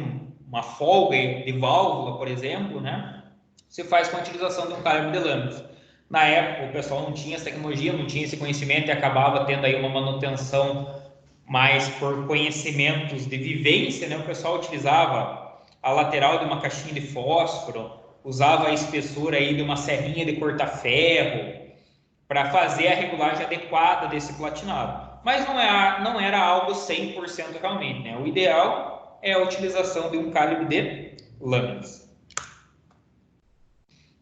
uma folga de válvula, por exemplo, né, você faz com a utilização de um calibre de lâminas. Na época, o pessoal não tinha essa tecnologia, não tinha esse conhecimento e acabava tendo aí uma manutenção mais por conhecimentos de vivência, né? O pessoal utilizava a lateral de uma caixinha de fósforo, usava a espessura aí de uma serrinha de cortar ferro para fazer a regulagem adequada desse platinado. Mas não era algo 100% realmente, né? O ideal é a utilização de um calibre de lâminas.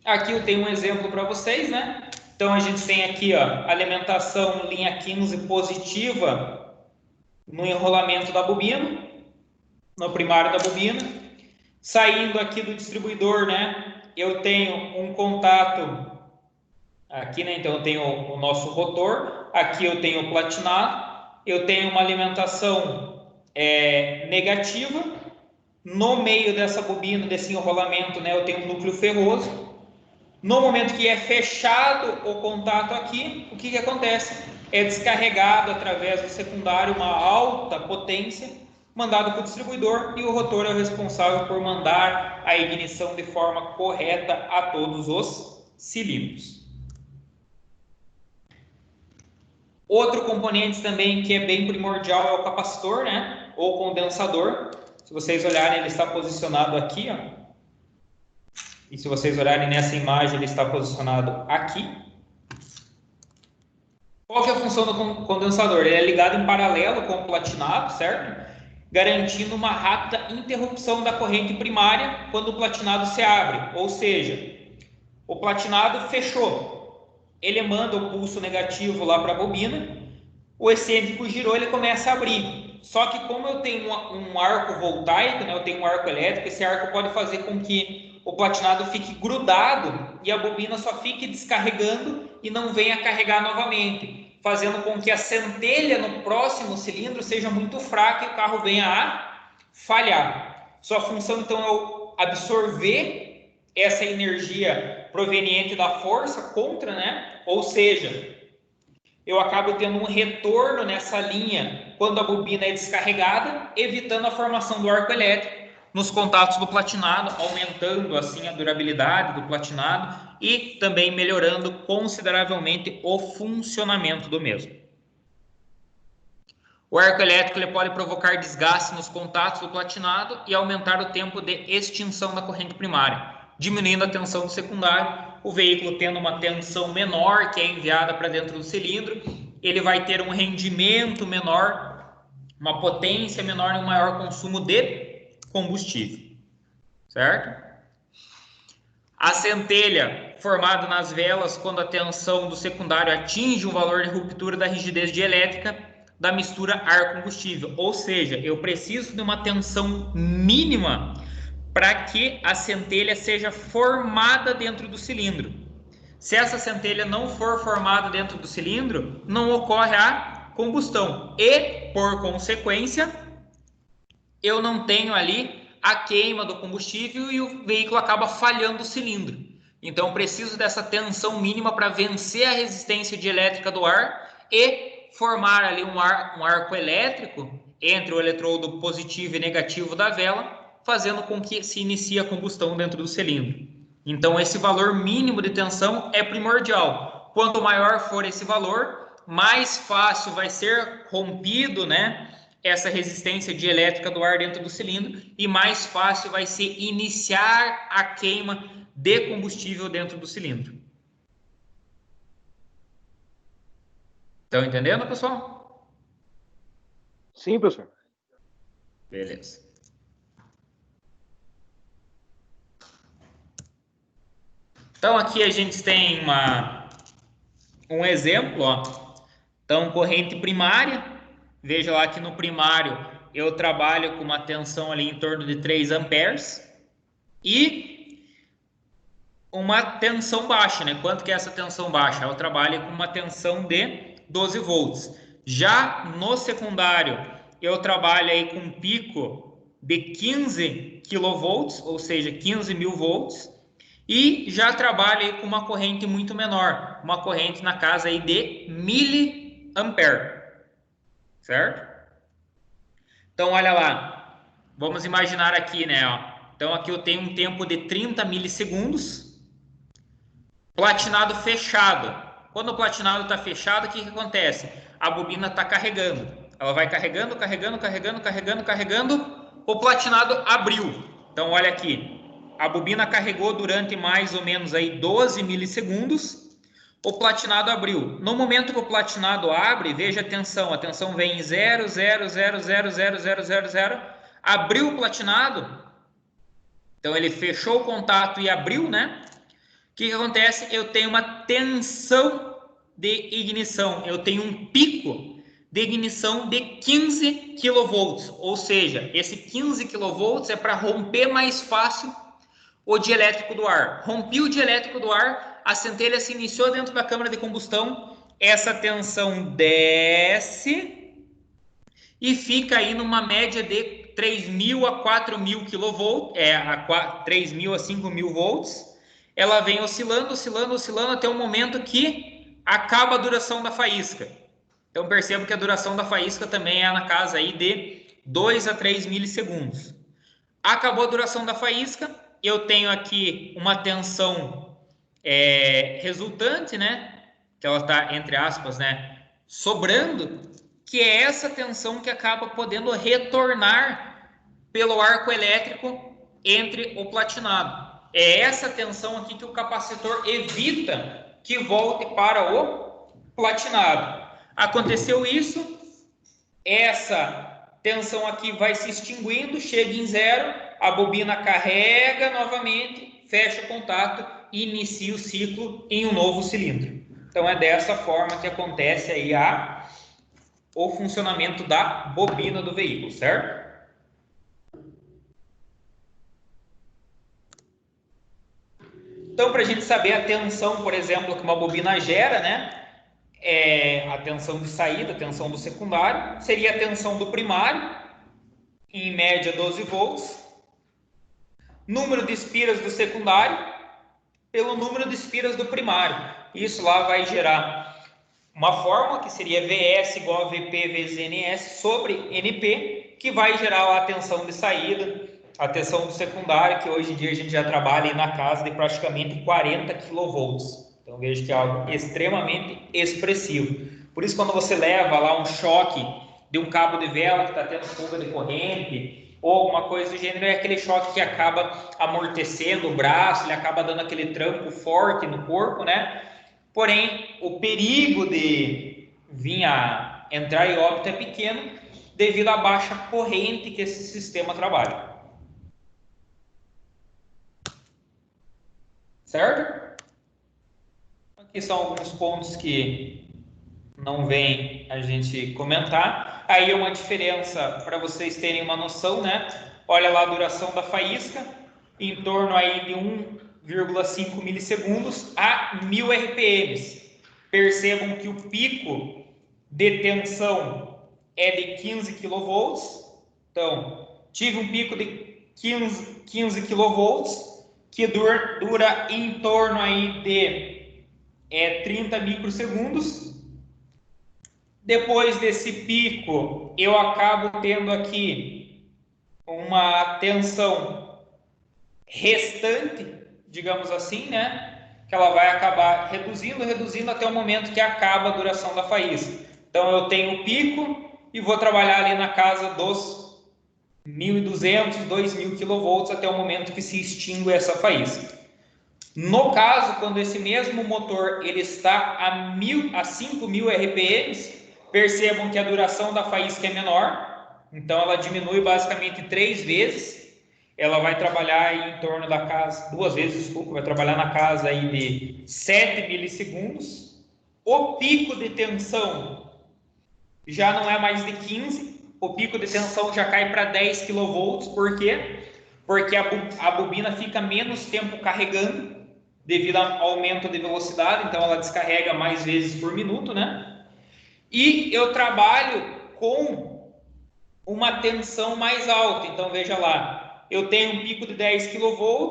Aqui eu tenho um exemplo para vocês, né? Então a gente tem aqui, ó, alimentação linha 15 positiva no enrolamento da bobina, no primário da bobina. Saindo aqui do distribuidor, né? Eu tenho um contato aqui, né? Então eu tenho o nosso rotor, aqui eu tenho o platinado, eu tenho uma alimentação negativa. No meio dessa bobina, desse enrolamento, né? Eu tenho um núcleo ferroso. No momento que é fechado o contato aqui, o que acontece? É descarregado através do secundário uma alta potência, mandado para o distribuidor, e o rotor é o responsável por mandar a ignição de forma correta a todos os cilindros. Outro componente também que é bem primordial é o capacitor, né? Ou condensador. Se vocês olharem, ele está posicionado aqui, ó. E se vocês olharem nessa imagem, ele está posicionado aqui. Qual que é a função do condensador? Ele é ligado em paralelo com o platinado, certo? Garantindo uma rápida interrupção da corrente primária quando o platinado se abre. Ou seja, o platinado fechou. Ele manda o pulso negativo lá para a bobina. O excêntrico girou, ele começa a abrir. Só que como eu tenho um arco voltaico, né, eu tenho um arco elétrico, esse arco pode fazer com que o platinado fique grudado e a bobina só fique descarregando e não venha carregar novamente, fazendo com que a centelha no próximo cilindro seja muito fraca e o carro venha a falhar. Sua função, então, é absorver essa energia proveniente da força contra, né? Ou seja, eu acabo tendo um retorno nessa linha quando a bobina é descarregada, evitando a formação do arco elétrico nos contatos do platinado, aumentando assim a durabilidade do platinado e também melhorando consideravelmente o funcionamento do mesmo. O arco elétrico ele pode provocar desgaste nos contatos do platinado e aumentar o tempo de extinção da corrente primária, diminuindo a tensão do secundário. O veículo tendo uma tensão menor que é enviada para dentro do cilindro, ele vai ter um rendimento menor, uma potência menor e um maior consumo de combustível, certo? A centelha formada nas velas quando a tensão do secundário atinge um valor de ruptura da rigidez dielétrica da mistura ar-combustível, ou seja, eu preciso de uma tensão mínima para que a centelha seja formada dentro do cilindro. Se essa centelha não for formada dentro do cilindro, não ocorre a combustão e, por consequência, eu não tenho ali a queima do combustível e o veículo acaba falhando o cilindro. Então, preciso dessa tensão mínima para vencer a resistência dielétrica do ar e formar ali um arco elétrico entre o eletrodo positivo e negativo da vela, fazendo com que se inicie a combustão dentro do cilindro. Então, esse valor mínimo de tensão é primordial. Quanto maior for esse valor, mais fácil vai ser rompido, né, essa resistência dielétrica do ar dentro do cilindro e mais fácil vai ser iniciar a queima de combustível dentro do cilindro. Estão entendendo, pessoal? Sim, professor. Beleza. Então, aqui a gente tem um exemplo, ó. Então, corrente primária. Veja lá que no primário eu trabalho com uma tensão ali em torno de 3 amperes e uma tensão baixa, né? Quanto que é essa tensão baixa? Eu trabalho com uma tensão de 12 volts. Já no secundário, eu trabalho aí com um pico de 15 kV, ou seja, 15.000 volts. E já trabalho aí com uma corrente muito menor, uma corrente na casa aí de miliampere, certo? Então, olha lá, vamos imaginar aqui, né? Ó. Então, aqui eu tenho um tempo de 30 milissegundos, platinado fechado. Quando o platinado está fechado, o que acontece? A bobina está carregando. Ela vai carregando, o platinado abriu. Então, olha aqui. a bobina carregou durante mais ou menos aí 12 milissegundos, o platinado abriu. No momento que o platinado abre, veja a tensão vem em 0, 0, 0, 0, 0, 0, 0, 0, abriu o platinado, então ele fechou o contato e abriu, né? O que acontece? Eu tenho uma tensão de ignição, eu tenho um pico de ignição de 15 kV, ou seja, esse 15 kV é para romper mais fácil o dielétrico do ar. Rompi o dielétrico do ar, a centelha se iniciou dentro da câmara de combustão, essa tensão desce e fica aí numa média de 3.000 a 4.000 kV, 3.000 a 5.000 volts. Ela vem oscilando, oscilando, oscilando até o momento que acaba a duração da faísca. Então percebo que a duração da faísca também é na casa aí de 2 a 3 milissegundos. Acabou a duração da faísca, eu tenho aqui uma tensão resultante, né? Que ela está, entre aspas, né, sobrando, que é essa tensão que acaba podendo retornar pelo arco elétrico entre o platinado. É essa tensão aqui que o capacitor evita que volte para o platinado. Aconteceu isso, essa tensão aqui vai se extinguindo, chega em zero, a bobina carrega novamente, fecha o contato e inicia o ciclo em um novo cilindro. Então é dessa forma que acontece aí o funcionamento da bobina do veículo, certo? Então, para a gente saber a tensão, por exemplo, que uma bobina gera, né? A tensão de saída, a tensão do secundário, seria a tensão do primário, em média 12 volts, número de espiras do secundário pelo número de espiras do primário. Isso lá vai gerar uma fórmula que seria VS igual a VP vezes NS sobre NP, que vai gerar lá a tensão de saída, a tensão do secundário, que hoje em dia a gente já trabalha aí na casa de praticamente 40 kV. Então veja que é algo extremamente expressivo. Por isso, quando você leva lá um choque de um cabo de vela que está tendo fuga de corrente ou alguma coisa do gênero, é aquele choque que acaba amortecendo o braço, ele acaba dando aquele tranco forte no corpo, né? Porém, o perigo de vir a entrar em óbito é pequeno devido à baixa corrente que esse sistema trabalha. Certo? Aqui são alguns pontos que não vem a gente comentar. Aí uma diferença para vocês terem uma noção, né? Olha lá a duração da faísca, em torno aí de 1,5 milissegundos a 1000 RPMs. Percebam que o pico de tensão é de 15 kV. Então, tive um pico de 15 kV, que dura em torno aí de 30 microsegundos. Depois desse pico, eu acabo tendo aqui uma tensão restante, digamos assim, né? Que ela vai acabar reduzindo até o momento que acaba a duração da faísca. Então eu tenho o pico e vou trabalhar ali na casa dos 1.200, 2.000 kV até o momento que se extingue essa faísca. No caso, quando esse mesmo motor ele está a 5.000 RPMs, percebam que a duração da faísca é menor, então ela diminui basicamente 3 vezes. Ela vai trabalhar em torno da casa, 2 vezes, desculpa, vai trabalhar na casa aí de 7 milissegundos. O pico de tensão já não é mais de 15, o pico de tensão já cai para 10 kV, por quê? Porque a bobina fica menos tempo carregando devido ao aumento de velocidade, então ela descarrega mais vezes por minuto, né? E eu trabalho com uma tensão mais alta, então veja lá, eu tenho um pico de 10 kV,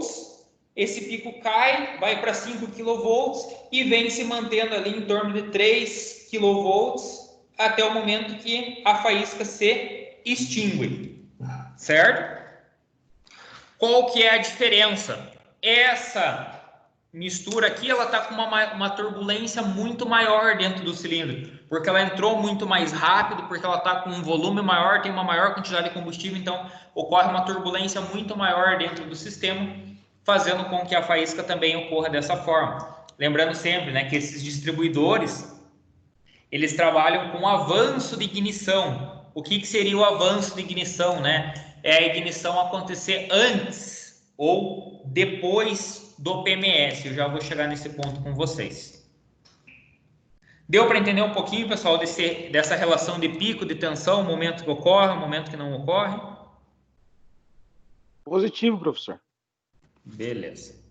esse pico cai, vai para 5 kV e vem se mantendo ali em torno de 3 kV até o momento que a faísca se extingue, certo? Qual que é a diferença? Essa mistura aqui, ela está com uma turbulência muito maior dentro do cilindro, porque ela entrou muito mais rápido, porque ela está com um volume maior, tem uma maior quantidade de combustível, então ocorre uma turbulência muito maior dentro do sistema. fazendo com que a faísca também ocorra dessa forma. Lembrando sempre, né, que esses distribuidores, eles trabalham com avanço de ignição. O que seria o avanço de ignição, né? É a ignição acontecer antes ou depois do PMS. Eu já vou chegar nesse ponto com vocês. Deu para entender um pouquinho, pessoal, dessa relação de pico de tensão, o momento que ocorre, o momento que não ocorre? Positivo, professor. Beleza.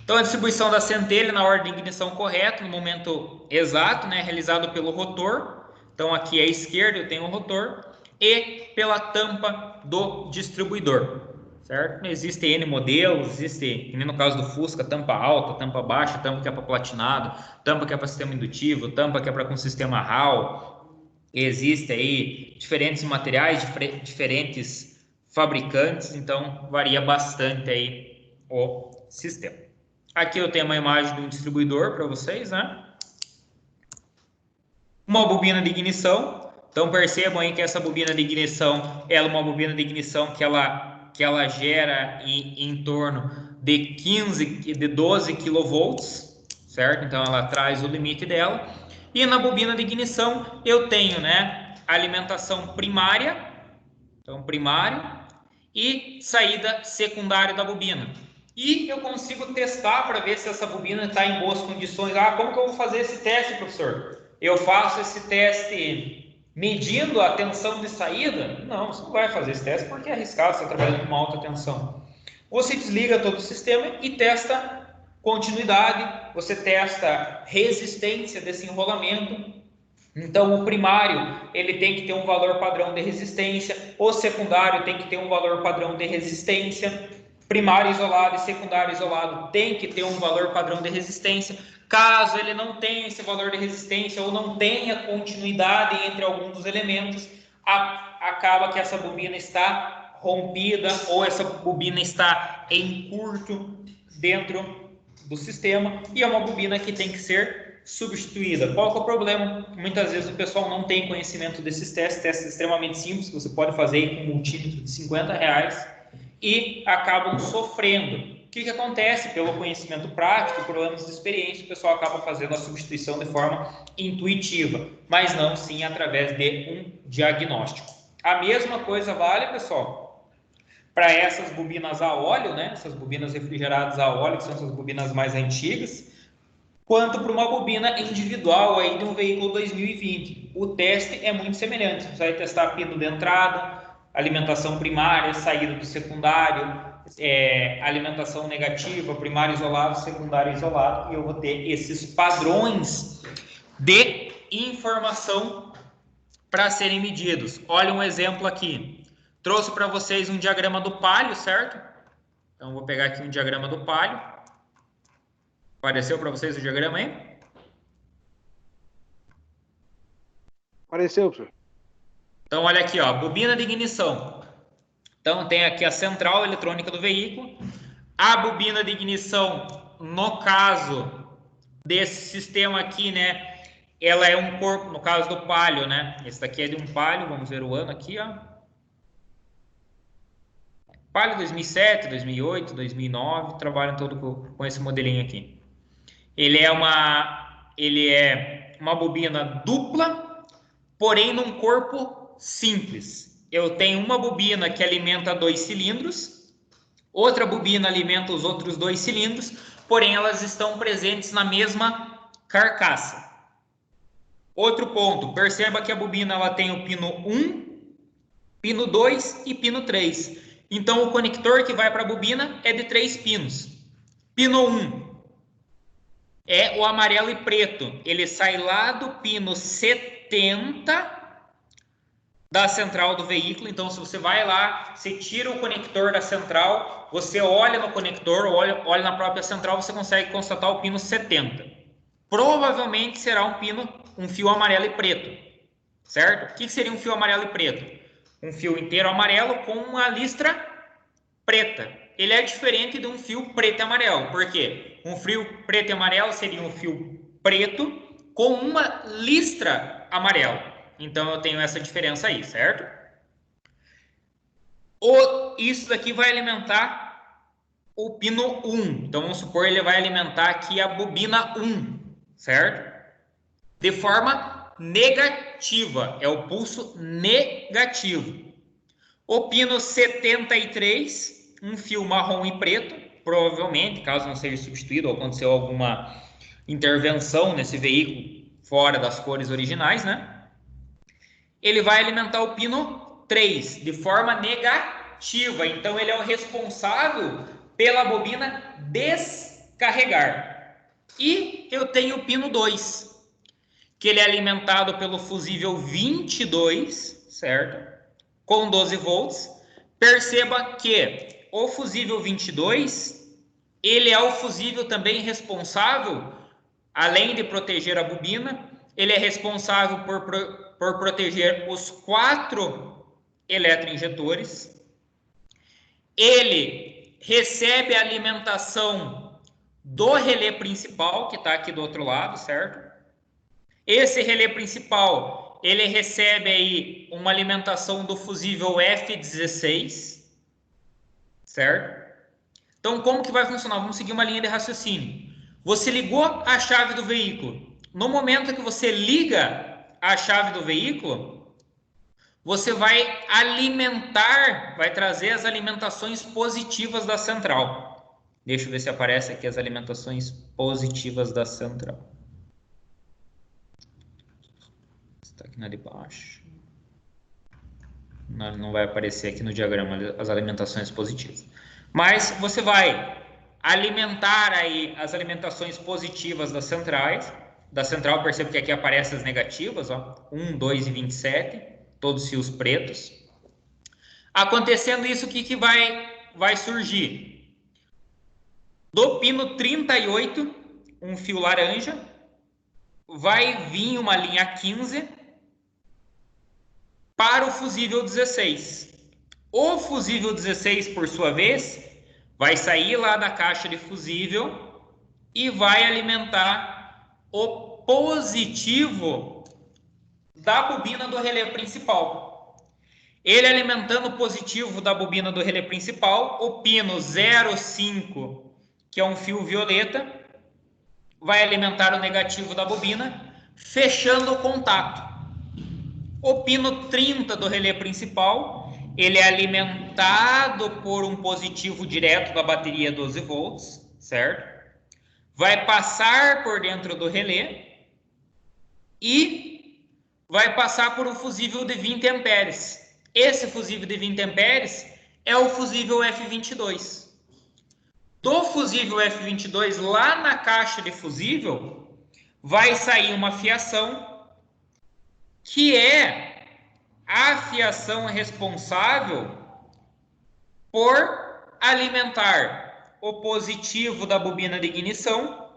Então, a distribuição da centelha na ordem de ignição correta, no momento exato, né, realizado pelo rotor. Então, aqui à esquerda eu tenho o rotor e pela tampa do distribuidor, certo? Existem N modelos, existe, no caso do Fusca, tampa alta, tampa baixa, tampa que é para platinado, tampa que é para sistema indutivo, tampa que é para com sistema Hall. Existem aí diferentes materiais, diferentes fabricantes, então varia bastante aí o sistema. Aqui eu tenho uma imagem de um distribuidor para vocês, né? Uma bobina de ignição. Então percebam aí que essa bobina de ignição, ela é uma bobina de ignição que ela gera em torno de 12 kV, certo? Então ela traz o limite dela. E na bobina de ignição eu tenho, né, alimentação primária, então primário, e saída secundária da bobina. E eu consigo testar para ver se essa bobina está em boas condições. Ah, como que eu vou fazer esse teste, professor? Eu faço esse teste medindo a tensão de saída? Não, você não vai fazer esse teste porque é arriscado, você está trabalhando com uma alta tensão. Você desliga todo o sistema e testa continuidade, você testa resistência desse enrolamento. Então, o primário, ele tem que ter um valor padrão de resistência, o secundário tem que ter um valor padrão de resistência, primário isolado e secundário isolado tem que ter um valor padrão de resistência. Caso ele não tenha esse valor de resistência ou não tenha continuidade entre alguns dos elementos, acaba que essa bobina está rompida ou essa bobina está em curto dentro do sistema e é uma bobina que tem que ser substituída. Qual que é o problema? Muitas vezes o pessoal não tem conhecimento desses testes extremamente simples, que você pode fazer com um multímetro de R$50 e acabam sofrendo. O que acontece? Pelo conhecimento prático, por anos de experiência, o pessoal acaba fazendo a substituição de forma intuitiva, mas não sim através de um diagnóstico. A mesma coisa vale, pessoal, para essas bobinas a óleo, né? Essas bobinas refrigeradas a óleo, que são essas bobinas mais antigas, quanto para uma bobina individual aí de um veículo 2020. O teste é muito semelhante. Você vai testar pino de entrada, alimentação primária, saída do secundário, alimentação negativa, primário isolado, secundário isolado, e eu vou ter esses padrões de informação para serem medidos. Olha um exemplo aqui. Trouxe para vocês um diagrama do palio, certo? Então, vou pegar aqui um diagrama do palio. Apareceu para vocês o diagrama aí? Apareceu, professor. Então, olha aqui, ó, bobina de ignição. Então, tem aqui a central eletrônica do veículo. A bobina de ignição, no caso desse sistema aqui, né? Ela é um corpo, no caso do Palio, né? Esse daqui é de um Palio, vamos ver o ano aqui, ó. Palio 2007, 2008, 2009, trabalham todo com esse modelinho aqui. Ele é uma bobina dupla, porém num corpo simples. Eu tenho uma bobina que alimenta 2 cilindros, outra bobina alimenta os outros 2 cilindros, porém elas estão presentes na mesma carcaça. Outro ponto, perceba que a bobina ela tem o pino 1, pino 2 e pino 3. Então o conector que vai para a bobina é de 3 pinos. Pino 1 é o amarelo e preto. Ele sai lá do pino 70 da central do veículo. Então, se você vai lá, você tira o conector da central, você olha no conector, olha na própria central, você consegue constatar o pino 70. Provavelmente será um fio amarelo e preto, certo? O que seria um fio amarelo e preto? Um fio inteiro amarelo com uma listra preta. Ele é diferente de um fio preto e amarelo. Por quê? Um fio preto e amarelo seria um fio preto com uma listra amarela. Então, eu tenho essa diferença aí, certo? Isso daqui vai alimentar o pino 1. Então, vamos supor, ele vai alimentar aqui a bobina 1, certo? De forma negativa, é o pulso negativo. O pino 73, um fio marrom e preto, provavelmente, caso não seja substituído ou aconteceu alguma intervenção nesse veículo fora das cores originais, né? Ele vai alimentar o pino 3 de forma negativa. Então, ele é o responsável pela bobina descarregar. E eu tenho o pino 2, que ele é alimentado pelo fusível 22, certo? Com 12 volts. Perceba que o fusível 22, ele é o fusível também responsável, além de proteger a bobina, ele é responsável por proteger os 4 eletroinjetores. Ele recebe a alimentação do relé principal, que está aqui do outro lado, certo? Esse relé principal, ele recebe aí uma alimentação do fusível F16, certo? Então, como que vai funcionar? Vamos seguir uma linha de raciocínio. Você ligou a chave do veículo. No momento que você liga a chave do veículo, você vai alimentar, vai trazer as alimentações positivas da central. Deixa eu ver se aparece aqui as alimentações positivas da central. Está aqui na de baixo. Não vai aparecer aqui no diagrama as alimentações positivas. Mas você vai alimentar aí as alimentações positivas das centrais. Da central, percebo que aqui aparecem as negativas, ó, 1, 2 e 27, todos fios pretos. Acontecendo isso, o que vai surgir? Do pino 38, um fio laranja, vai vir uma linha 15 para o fusível 16. O fusível 16, por sua vez, vai sair lá da caixa de fusível e vai alimentar o positivo da bobina do relé principal. Ele alimentando o positivo da bobina do relé principal, o pino 05, que é um fio violeta, vai alimentar o negativo da bobina, fechando o contato. O pino 30 do relé principal, ele é alimentado por um positivo direto da bateria 12 volts, certo? Vai passar por dentro do relé e vai passar por um fusível de 20 amperes. Esse fusível de 20 amperes é o fusível F22. Do fusível F22, lá na caixa de fusível, vai sair uma fiação que é a fiação responsável por alimentar o positivo da bobina de ignição,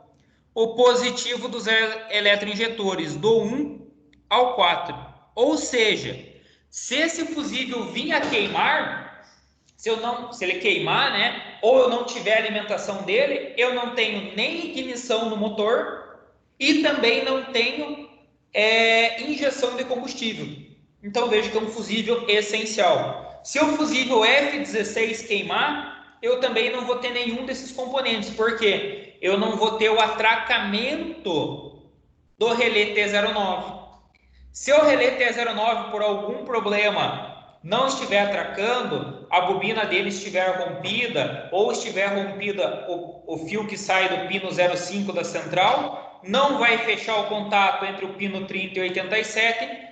o positivo dos eletroinjetores do 1 ao 4. Ou seja, se esse fusível vir a queimar, se ele queimar, né, ou eu não tiver alimentação dele, eu não tenho nem ignição no motor e também não tenho injeção de combustível. Então veja que é um fusível essencial. Se o fusível F16 queimar, eu também não vou ter nenhum desses componentes, porque eu não vou ter o atracamento do relé T09. Se o relé T09 por algum problema não estiver atracando, a bobina dele estiver rompida ou estiver rompida o fio que sai do pino 05 da central, não vai fechar o contato entre o pino 30 e 87,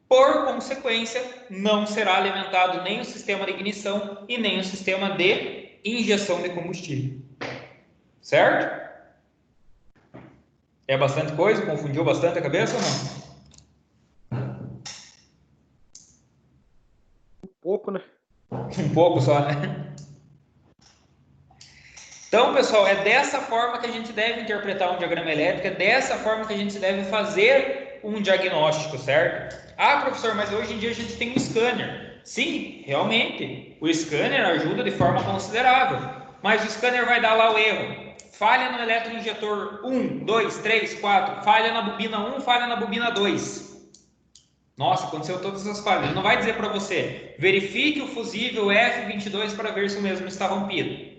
por consequência, não será alimentado nem o sistema de ignição e nem o sistema de injeção de combustível. Certo? É bastante coisa? Confundiu bastante a cabeça ou não? Um pouco, né? Um pouco só, né? Então, pessoal, é dessa forma que a gente deve interpretar um diagrama elétrico, é dessa forma que a gente deve fazer um diagnóstico, certo? Ah, professor, mas hoje em dia a gente tem um scanner. Sim, realmente, o scanner ajuda de forma considerável, mas o scanner vai dar lá o erro. Falha no eletroinjetor 1, 2, 3, 4, falha na bobina 1, falha na bobina 2. Nossa, aconteceu todas as falhas. Ele não vai dizer para você, verifique o fusível F22 para ver se o mesmo está rompido.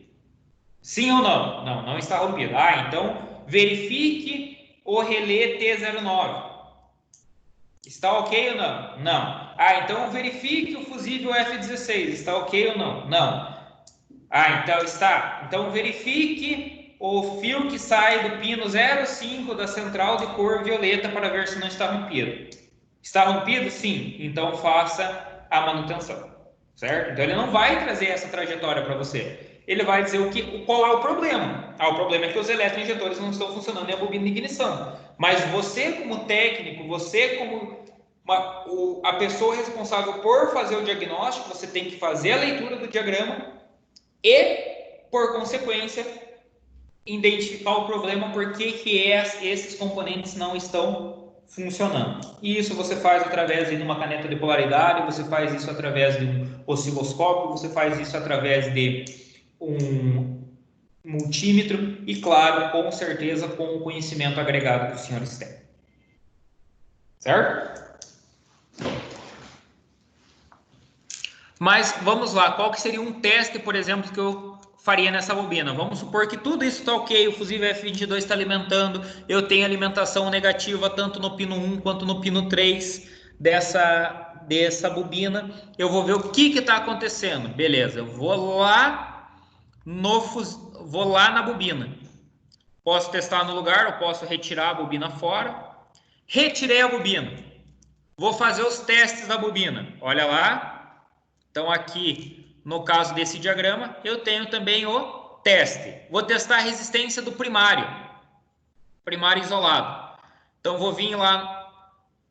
Sim ou não? Não, não está rompido. Ah, então verifique o relé T09. Está ok ou não? Não. Ah, então verifique o fusível F16. Está ok ou não? Não. Ah, então está. Então verifique o fio que sai do pino 05 da central de cor violeta para ver se não está rompido. Está rompido? Sim. Então faça a manutenção. Certo? Então ele não vai trazer essa trajetória para você. Ele vai dizer qual é o problema. Ah, o problema é que os eletroinjetores não estão funcionando em a bobina de ignição. Mas você, como técnico, você, como a pessoa responsável por fazer o diagnóstico, você tem que fazer a leitura do diagrama e, por consequência, identificar o problema, por que esses componentes não estão funcionando. E isso você faz através de uma caneta de polaridade, você faz isso através de um osciloscópio, você faz isso através de um multímetro e, claro, com certeza, com o conhecimento agregado que os senhores têm. Certo? Mas vamos lá, qual que seria um teste, por exemplo, que eu faria nessa bobina? Vamos supor que tudo isso está ok, o fusível F22 está alimentando, eu tenho alimentação negativa tanto no pino 1 quanto no pino 3 dessa bobina. Eu vou ver o que está acontecendo. Beleza, eu vou lá na bobina. Posso testar no lugar, eu posso retirar a bobina fora. Retirei a bobina. Vou fazer os testes da bobina. Olha lá. Então, aqui, no caso desse diagrama, eu tenho também o teste. Vou testar a resistência do primário isolado. Então, vou vir lá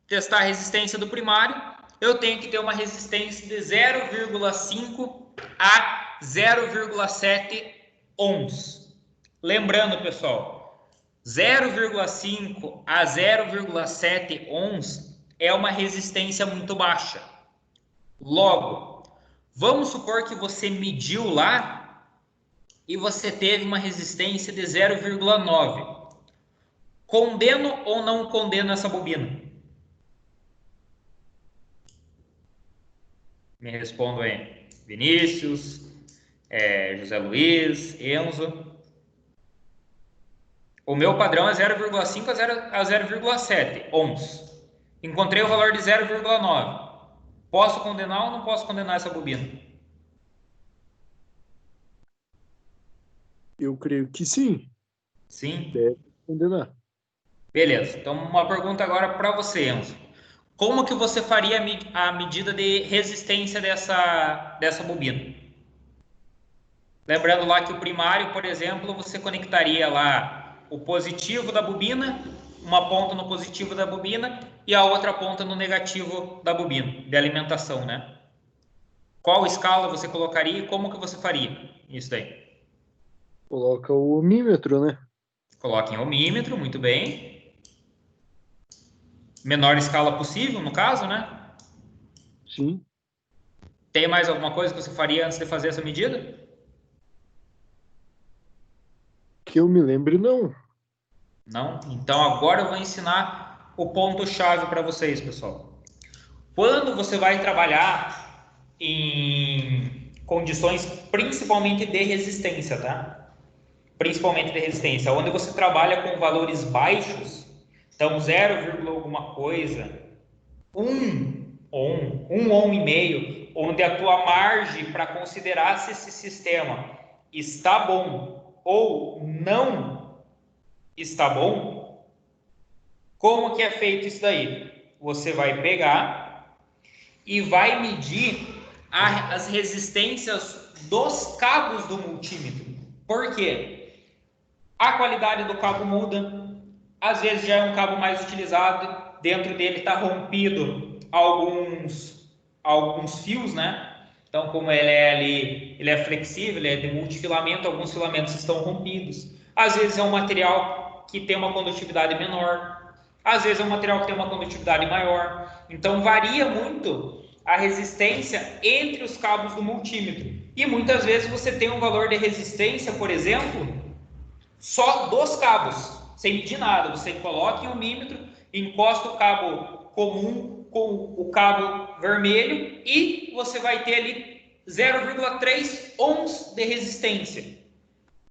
testar a resistência do primário. Eu tenho que ter uma resistência de 0,5 a 0,7 ohms. Lembrando, pessoal, 0,5 a 0,7 ohms é uma resistência muito baixa. Logo, vamos supor que você mediu lá e você teve uma resistência de 0,9. Condeno ou não condeno essa bobina? Me respondam aí. Vinícius, José Luiz, Enzo. O meu padrão é 0,5 a 0,7 ohms. Encontrei o valor de 0,9. Posso condenar ou não posso condenar essa bobina? Eu creio que sim. Sim? Deve condenar. Beleza. Então, uma pergunta agora para você, Enzo. Como que você faria a medida de resistência dessa bobina? Lembrando lá que o primário, por exemplo, você conectaria lá o positivo da bobina, uma ponta no positivo da bobina e a outra ponta no negativo da bobina, de alimentação, né? Qual escala você colocaria e como que você faria isso daí? Coloca o ohmímetro, né? Coloque em ohmímetro, muito bem. Menor escala possível, no caso, né? Sim. Tem mais alguma coisa que você faria antes de fazer essa medida? Que eu me lembre, não. Não? Então agora eu vou ensinar o ponto-chave para vocês, pessoal. Quando você vai trabalhar em condições principalmente de resistência, tá? Principalmente de resistência, onde você trabalha com valores baixos, então 0, alguma coisa, 1 ohm e meio, onde a tua margem para considerar se esse sistema está bom ou não está bom, como que é feito isso daí? Você vai pegar e vai medir as resistências dos cabos do multímetro. Por quê? A qualidade do cabo muda, às vezes já é um cabo mais utilizado, dentro dele está rompido alguns fios, né? Então, como ele é flexível, ele é de multifilamento, alguns filamentos estão rompidos. Às vezes é um material que tem uma condutividade menor, às vezes é um material que tem uma condutividade maior. Então, varia muito a resistência entre os cabos do multímetro. E muitas vezes você tem um valor de resistência, por exemplo, só dos cabos, sem medir nada. Você coloca em um ohmímetro, encosta o cabo comum com o cabo vermelho e você vai ter ali 0,3 ohms de resistência.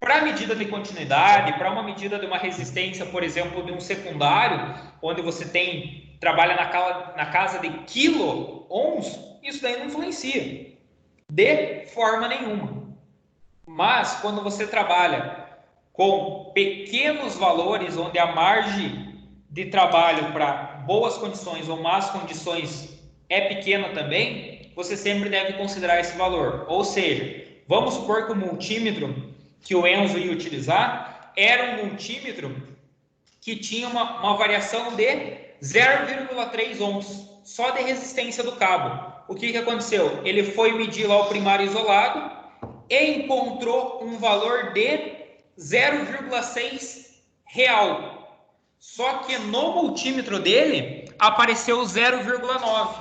Para medida de continuidade, para uma medida de uma resistência, por exemplo, de um secundário, onde você trabalha na casa de quilo-ohms, isso daí não influencia de forma nenhuma. Mas quando você trabalha com pequenos valores, onde a margem de trabalho para boas condições ou más condições é pequena também, você sempre deve considerar esse valor. Ou seja, vamos supor que o multímetro que o Enzo ia utilizar era um multímetro que tinha uma variação de 0,3 ohms, só de resistência do cabo. O que aconteceu? Ele foi medir lá o primário isolado e encontrou um valor de 0,6 real. Só que no multímetro dele apareceu 0,9.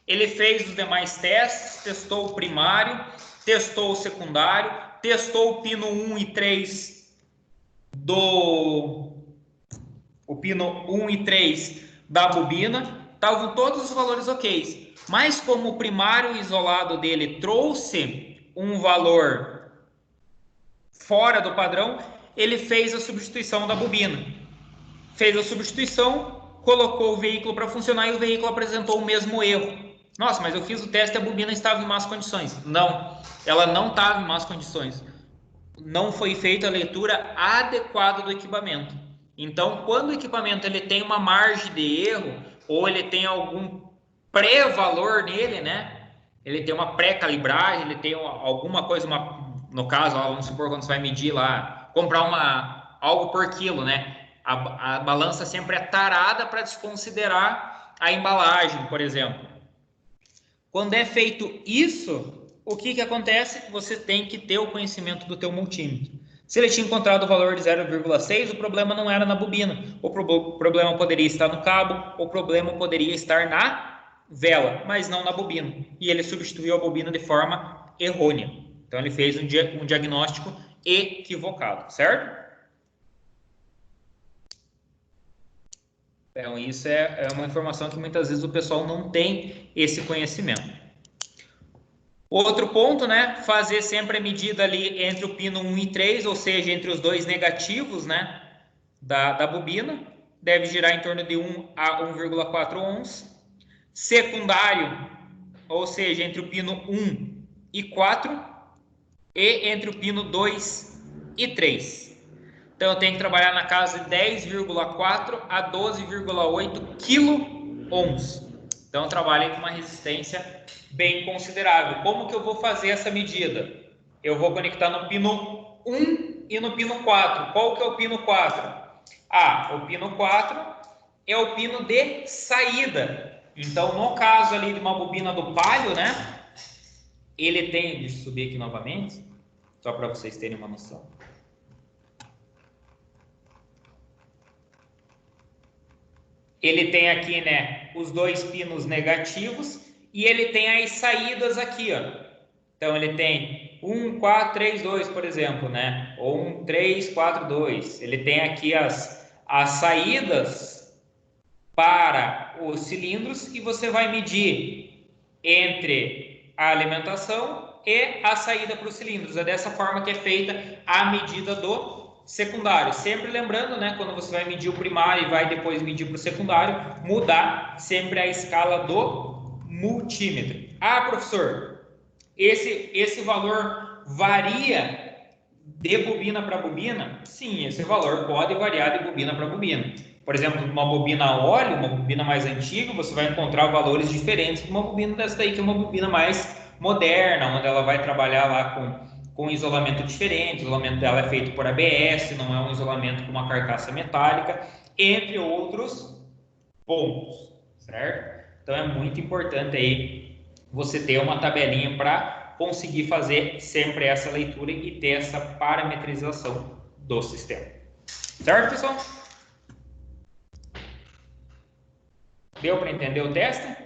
Ele fez os demais testes, testou o primário, testou o secundário, testou o pino 1 e 3 o pino 1 e 3 da bobina, estavam todos os valores ok. Mas como o primário isolado dele trouxe um valor fora do padrão, ele fez a substituição da bobina. Fez a substituição, colocou o veículo para funcionar e o veículo apresentou o mesmo erro. Nossa, mas eu fiz o teste e a bobina estava em más condições. Não, ela não estava em más condições. Não foi feita a leitura adequada do equipamento. Então, quando o equipamento ele tem uma margem de erro ou ele tem algum pré-valor nele, né? Ele tem uma pré-calibragem, ele tem alguma coisa, no caso, vamos supor quando você vai medir lá, comprar algo por quilo, né? A balança sempre é tarada para desconsiderar a embalagem, por exemplo. Quando é feito isso, o que acontece? Você tem que ter o conhecimento do teu multímetro. Se ele tinha encontrado o valor de 0,6, o problema não era na bobina. O problema poderia estar no cabo, o problema poderia estar na vela, mas não na bobina. E ele substituiu a bobina de forma errônea. Então ele fez um diagnóstico equivocado, certo? Então isso é uma informação que muitas vezes o pessoal não tem esse conhecimento. Outro ponto, né? Fazer sempre a medida ali entre o pino 1 e 3, ou seja, entre os dois negativos, né? Da bobina. Deve girar em torno de 1 a 1,4 ohms. Secundário, ou seja, entre o pino 1 e 4. E entre o pino 2 e 3. Então eu tenho que trabalhar na casa de 10,4 a 12,8 kilo-ohms. Então eu trabalho com uma resistência bem considerável. Como que eu vou fazer essa medida? Eu vou conectar no pino 1 e no pino 4. Qual que é o pino 4? O pino 4 é o pino de saída. Então, no caso ali de uma bobina do Palio, né? Ele tem, deixa eu subir aqui novamente, só para vocês terem uma noção. Ele tem aqui, né, os dois pinos negativos e ele tem as saídas aqui, ó. Então ele tem 1, 4, 3, 2, por exemplo, né? Ou 1, 3, 4, 2. Ele tem aqui as saídas para os cilindros e você vai medir entre a alimentação e a saída para os cilindros. É dessa forma que é feita a medida do secundário. Sempre lembrando, né, quando você vai medir o primário e vai depois medir para o secundário, mudar sempre a escala do multímetro. Professor, esse valor varia de bobina para bobina? Sim, esse valor pode variar de bobina para bobina. Por exemplo, uma bobina a óleo, uma bobina mais antiga, você vai encontrar valores diferentes de uma bobina dessa daí, que é uma bobina mais moderna, onde ela vai trabalhar lá com isolamento diferente, o isolamento dela é feito por ABS, não é um isolamento com uma carcaça metálica, entre outros pontos, certo? Então é muito importante aí você ter uma tabelinha para conseguir fazer sempre essa leitura e ter essa parametrização do sistema. Certo, pessoal? Deu para entender o teste?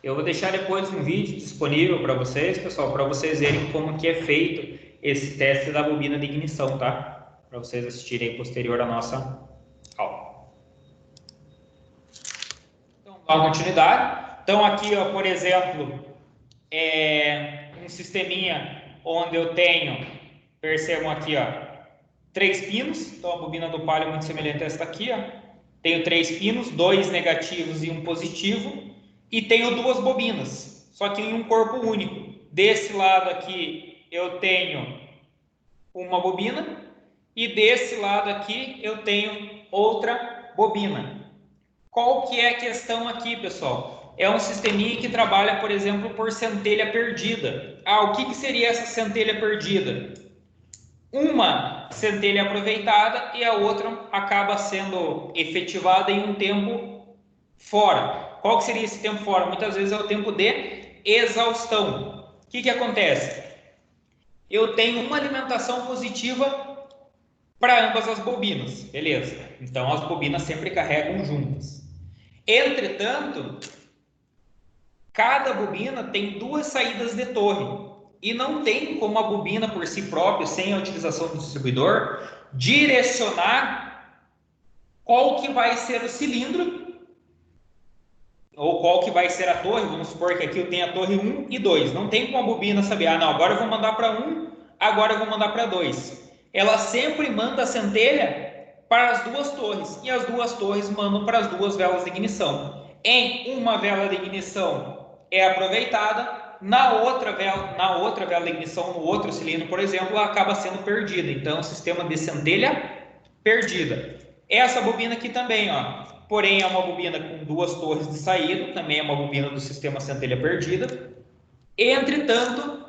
Eu vou deixar depois um vídeo disponível para vocês, pessoal, para vocês verem como que é feito esse teste da bobina de ignição, tá? Para vocês assistirem posterior à nossa aula. Então, dá uma continuidade. Então, aqui, ó, por exemplo, um sisteminha onde eu tenho, percebam aqui, ó, 3 pinos. Então, a bobina do palio é muito semelhante a esta aqui, ó. Tenho 3 pinos, 2 negativos e 1 positivo. E tenho 2 bobinas, só que em um corpo único. Desse lado aqui eu tenho uma bobina e desse lado aqui eu tenho outra bobina. Qual que é a questão aqui, pessoal? É um sisteminha que trabalha, por exemplo, por centelha perdida. O que seria essa centelha perdida? Uma centelha aproveitada e a outra acaba sendo efetivada em um tempo fora. Qual que seria esse tempo fora? Muitas vezes é o tempo de exaustão. O que acontece? Eu tenho uma alimentação positiva para ambas as bobinas, beleza? Então as bobinas sempre carregam juntas. Entretanto, cada bobina tem 2 saídas de torre e não tem como a bobina por si própria, sem a utilização do distribuidor, direcionar qual que vai ser o cilindro ou qual que vai ser a torre. Vamos supor que aqui eu tenho a torre 1 e 2. Não tem como a bobina saber, não, agora eu vou mandar para 1, agora eu vou mandar para 2. Ela sempre manda a centelha para as 2 torres, e as 2 torres mandam para as 2 velas de ignição. Em uma vela de ignição é aproveitada, na outra vela de ignição, no outro cilindro, por exemplo, ela acaba sendo perdida. Então, é um sistema de centelha perdida. Essa bobina aqui também, ó. Porém, é uma bobina com 2 torres de saída, também é uma bobina do sistema centelha perdida. Entretanto,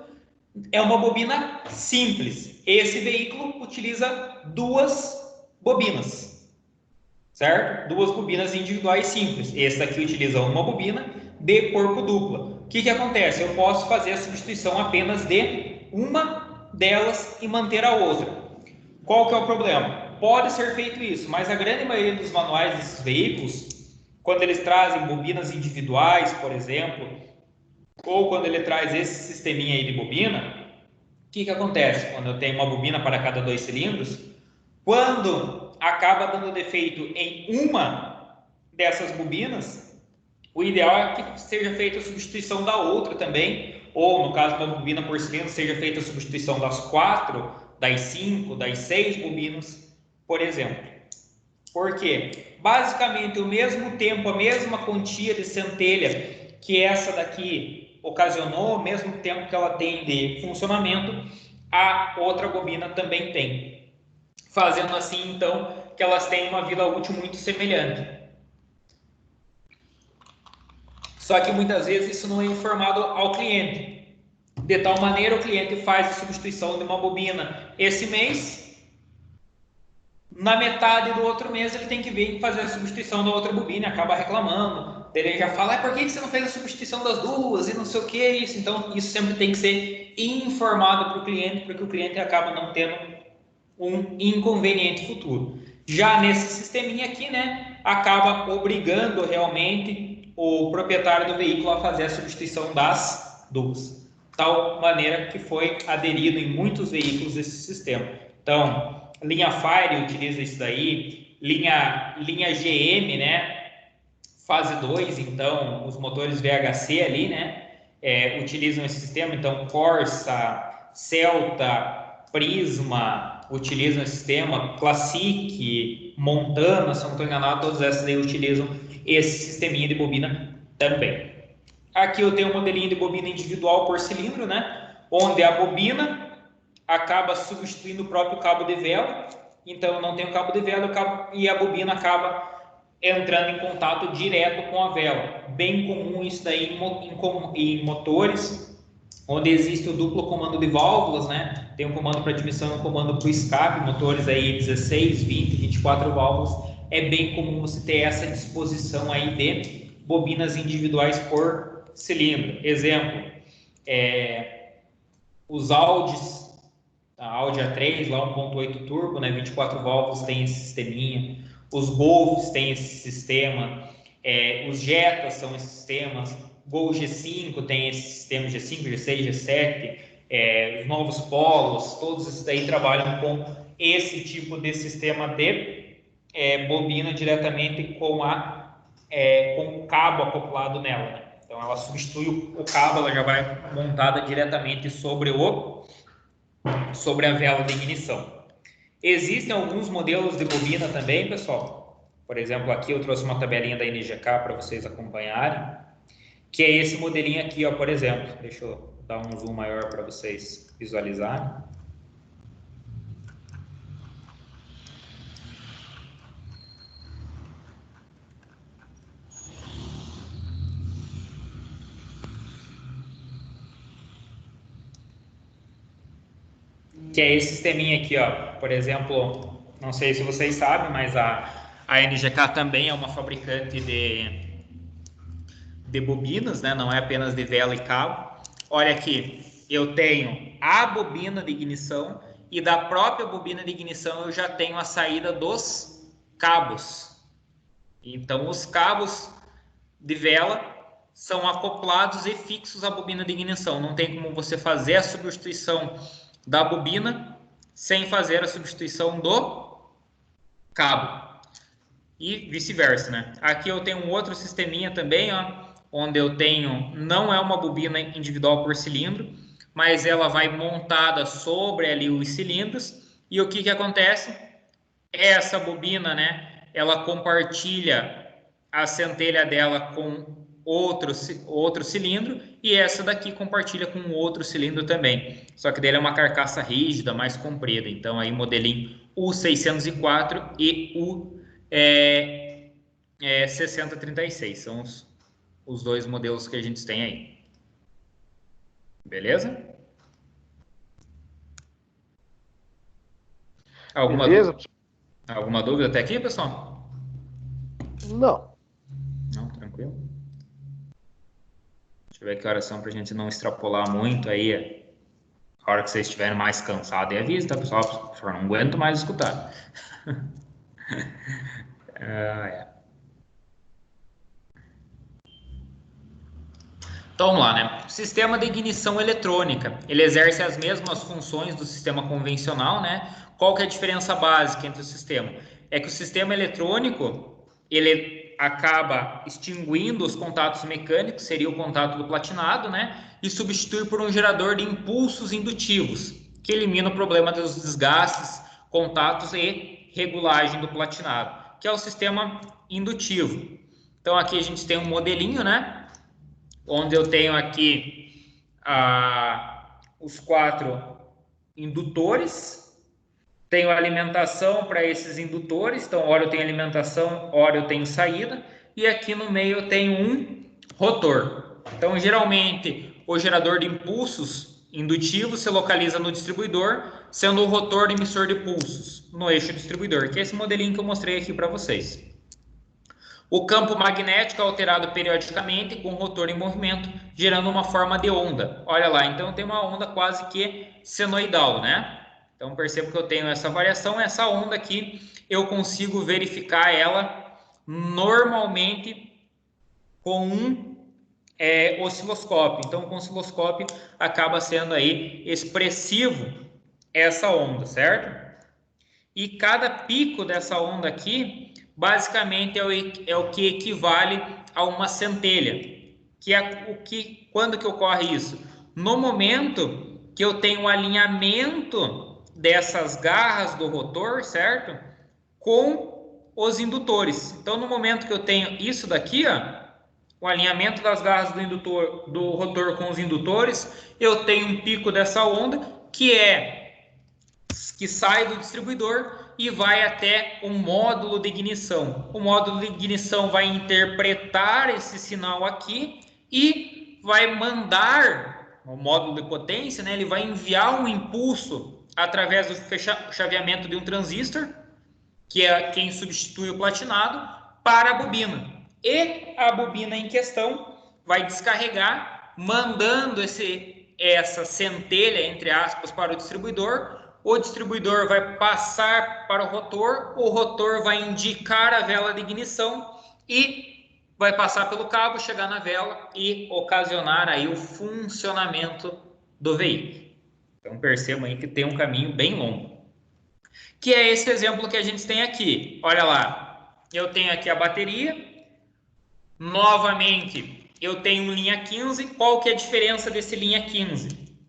é uma bobina simples. Esse veículo utiliza 2 bobinas, certo? 2 bobinas individuais simples. Esse daqui utiliza uma bobina de corpo dupla. O que acontece? Eu posso fazer a substituição apenas de uma delas e manter a outra. Qual que é o problema? Pode ser feito isso, mas a grande maioria dos manuais desses veículos, quando eles trazem bobinas individuais, por exemplo, ou quando ele traz esse sisteminha aí de bobina, o que acontece? Quando eu tenho uma bobina para cada 2 cilindros, quando acaba dando defeito em uma dessas bobinas, o ideal é que seja feita a substituição da outra também, ou no caso da bobina por cilindro, seja feita a substituição das 4, das 5, das 6 bobinas, por exemplo. Por quê? Basicamente, o mesmo tempo, a mesma quantia de centelha que essa daqui ocasionou, o mesmo tempo que ela tem de funcionamento, a outra bobina também tem. Fazendo assim, então, que elas tenham uma vida útil muito semelhante. Só que muitas vezes isso não é informado ao cliente. De tal maneira, o cliente faz a substituição de uma bobina esse mês, na metade do outro mês ele tem que vir fazer a substituição da outra bobina e acaba reclamando. Ele já fala, por que você não fez a substituição das 2 e não sei o que é isso? Então, isso sempre tem que ser informado para o cliente, porque o cliente acaba não tendo um inconveniente futuro. Já nesse sisteminha aqui, né, acaba obrigando realmente o proprietário do veículo a fazer a substituição das 2. Tal maneira que foi aderido em muitos veículos esse sistema. Então, linha Fire utiliza isso daí, linha GM, né? Fase 2, então, os motores VHC ali, né? Utilizam esse sistema, então, Corsa, Celta, Prisma utilizam esse sistema, Classic, Montana, se não estou enganado, todas essas aí utilizam esse sisteminha de bobina também. Aqui eu tenho um modelinho de bobina individual por cilindro, né? Onde a bobina acaba substituindo o próprio cabo de vela, então eu não tenho cabo de vela e a bobina acaba entrando em contato direto com a vela. Bem comum isso daí em motores, onde existe o duplo comando de válvulas, né? Tem um comando para admissão e um comando para o escape, motores aí 16, 20, 24 válvulas. É bem comum você ter essa disposição aí de bobinas individuais por cilindro. Exemplo, os Audis, a Audi A3, lá 1.8 turbo, né, 24 válvulas tem esse sisteminha. Os Golfs têm esse sistema. Os Jetas são esses sistemas. Gol G5 tem esse sistema G5, G6, G7, os novos polos, todos esses daí trabalham com esse tipo de sistema de bobina diretamente com o cabo acoplado nela, né? Então ela substitui o cabo, ela já vai montada diretamente sobre a vela de ignição. Existem alguns modelos de bobina também, pessoal. Por exemplo, aqui eu trouxe uma tabelinha da NGK para vocês acompanharem, que é esse modelinho aqui, ó, por exemplo. Deixa eu dar um zoom maior para vocês visualizarem. Que é esse sisteminha aqui, ó. Por exemplo, não sei se vocês sabem, mas a NGK também é uma fabricante de bobinas, né? Não é apenas de vela e cabo. Olha aqui, eu tenho a bobina de ignição e da própria bobina de ignição eu já tenho a saída dos cabos. Então, os cabos de vela são acoplados e fixos à bobina de ignição. Não tem como você fazer a substituição da bobina sem fazer a substituição do cabo. E vice-versa, né? Aqui eu tenho um outro sisteminha também, ó, onde eu tenho, não é uma bobina individual por cilindro, mas ela vai montada sobre ali os cilindros. E o que acontece? Essa bobina, né, ela compartilha a centelha dela com outro cilindro, e essa daqui compartilha com outro cilindro também. Só que dele é uma carcaça rígida, mais comprida. Então aí modelinho U604 e o 6036 são os dois modelos que a gente tem aí. Beleza? Alguma dúvida até aqui, pessoal? Não. Não, tranquilo. Deixa eu ver que horas são para a gente não extrapolar muito aí. A hora que vocês estiverem mais cansados, e avisa, tá, pessoal? Eu não aguento mais escutar. Então vamos lá, né? Sistema de ignição eletrônica. Ele exerce as mesmas funções do sistema convencional, né? Qual que é a diferença básica entre o sistema? É que o sistema eletrônico, ele acaba extinguindo os contatos mecânicos, seria o contato do platinado, né? E substitui por um gerador de impulsos indutivos, que elimina o problema dos desgastes, contatos e regulagem do platinado, que é o sistema indutivo. Então aqui a gente tem um modelinho, né? Onde eu tenho aqui os 4 indutores, tenho alimentação para esses indutores, então hora eu tenho alimentação, hora eu tenho saída, e aqui no meio eu tenho um rotor. Então geralmente o gerador de impulsos indutivos se localiza no distribuidor, sendo o rotor emissor de pulsos no eixo distribuidor, que é esse modelinho que eu mostrei aqui para vocês. O campo magnético é alterado periodicamente com o rotor em movimento, gerando uma forma de onda. Olha lá, então tem uma onda quase que senoidal, né? Então percebo que eu tenho essa variação, essa onda aqui eu consigo verificar ela normalmente com um osciloscópio. Então com o osciloscópio acaba sendo aí expressivo essa onda, certo? E cada pico dessa onda aqui basicamente é o que equivale a uma centelha, que é quando que ocorre isso? No momento que eu tenho um alinhamento dessas garras do rotor, certo? Com os indutores. Então, no momento que eu tenho isso daqui, ó, o alinhamento das garras do rotor com os indutores, eu tenho um pico dessa onda que sai do distribuidor e vai até um módulo de ignição. O módulo de ignição vai interpretar esse sinal aqui e vai mandar o módulo de potência, né? Ele vai enviar um impulso através do chaveamento de um transistor, que é quem substitui o platinado, para a bobina. E a bobina em questão vai descarregar, mandando essa centelha, entre aspas, para o distribuidor. O distribuidor vai passar para o rotor vai indicar a vela de ignição e vai passar pelo cabo, chegar na vela e ocasionar aí o funcionamento do veículo. Então percebam aí que tem um caminho bem longo. Que é esse exemplo que a gente tem aqui. Olha lá, eu tenho aqui a bateria. Novamente, eu tenho um linha 15. Qual que é a diferença desse linha 15?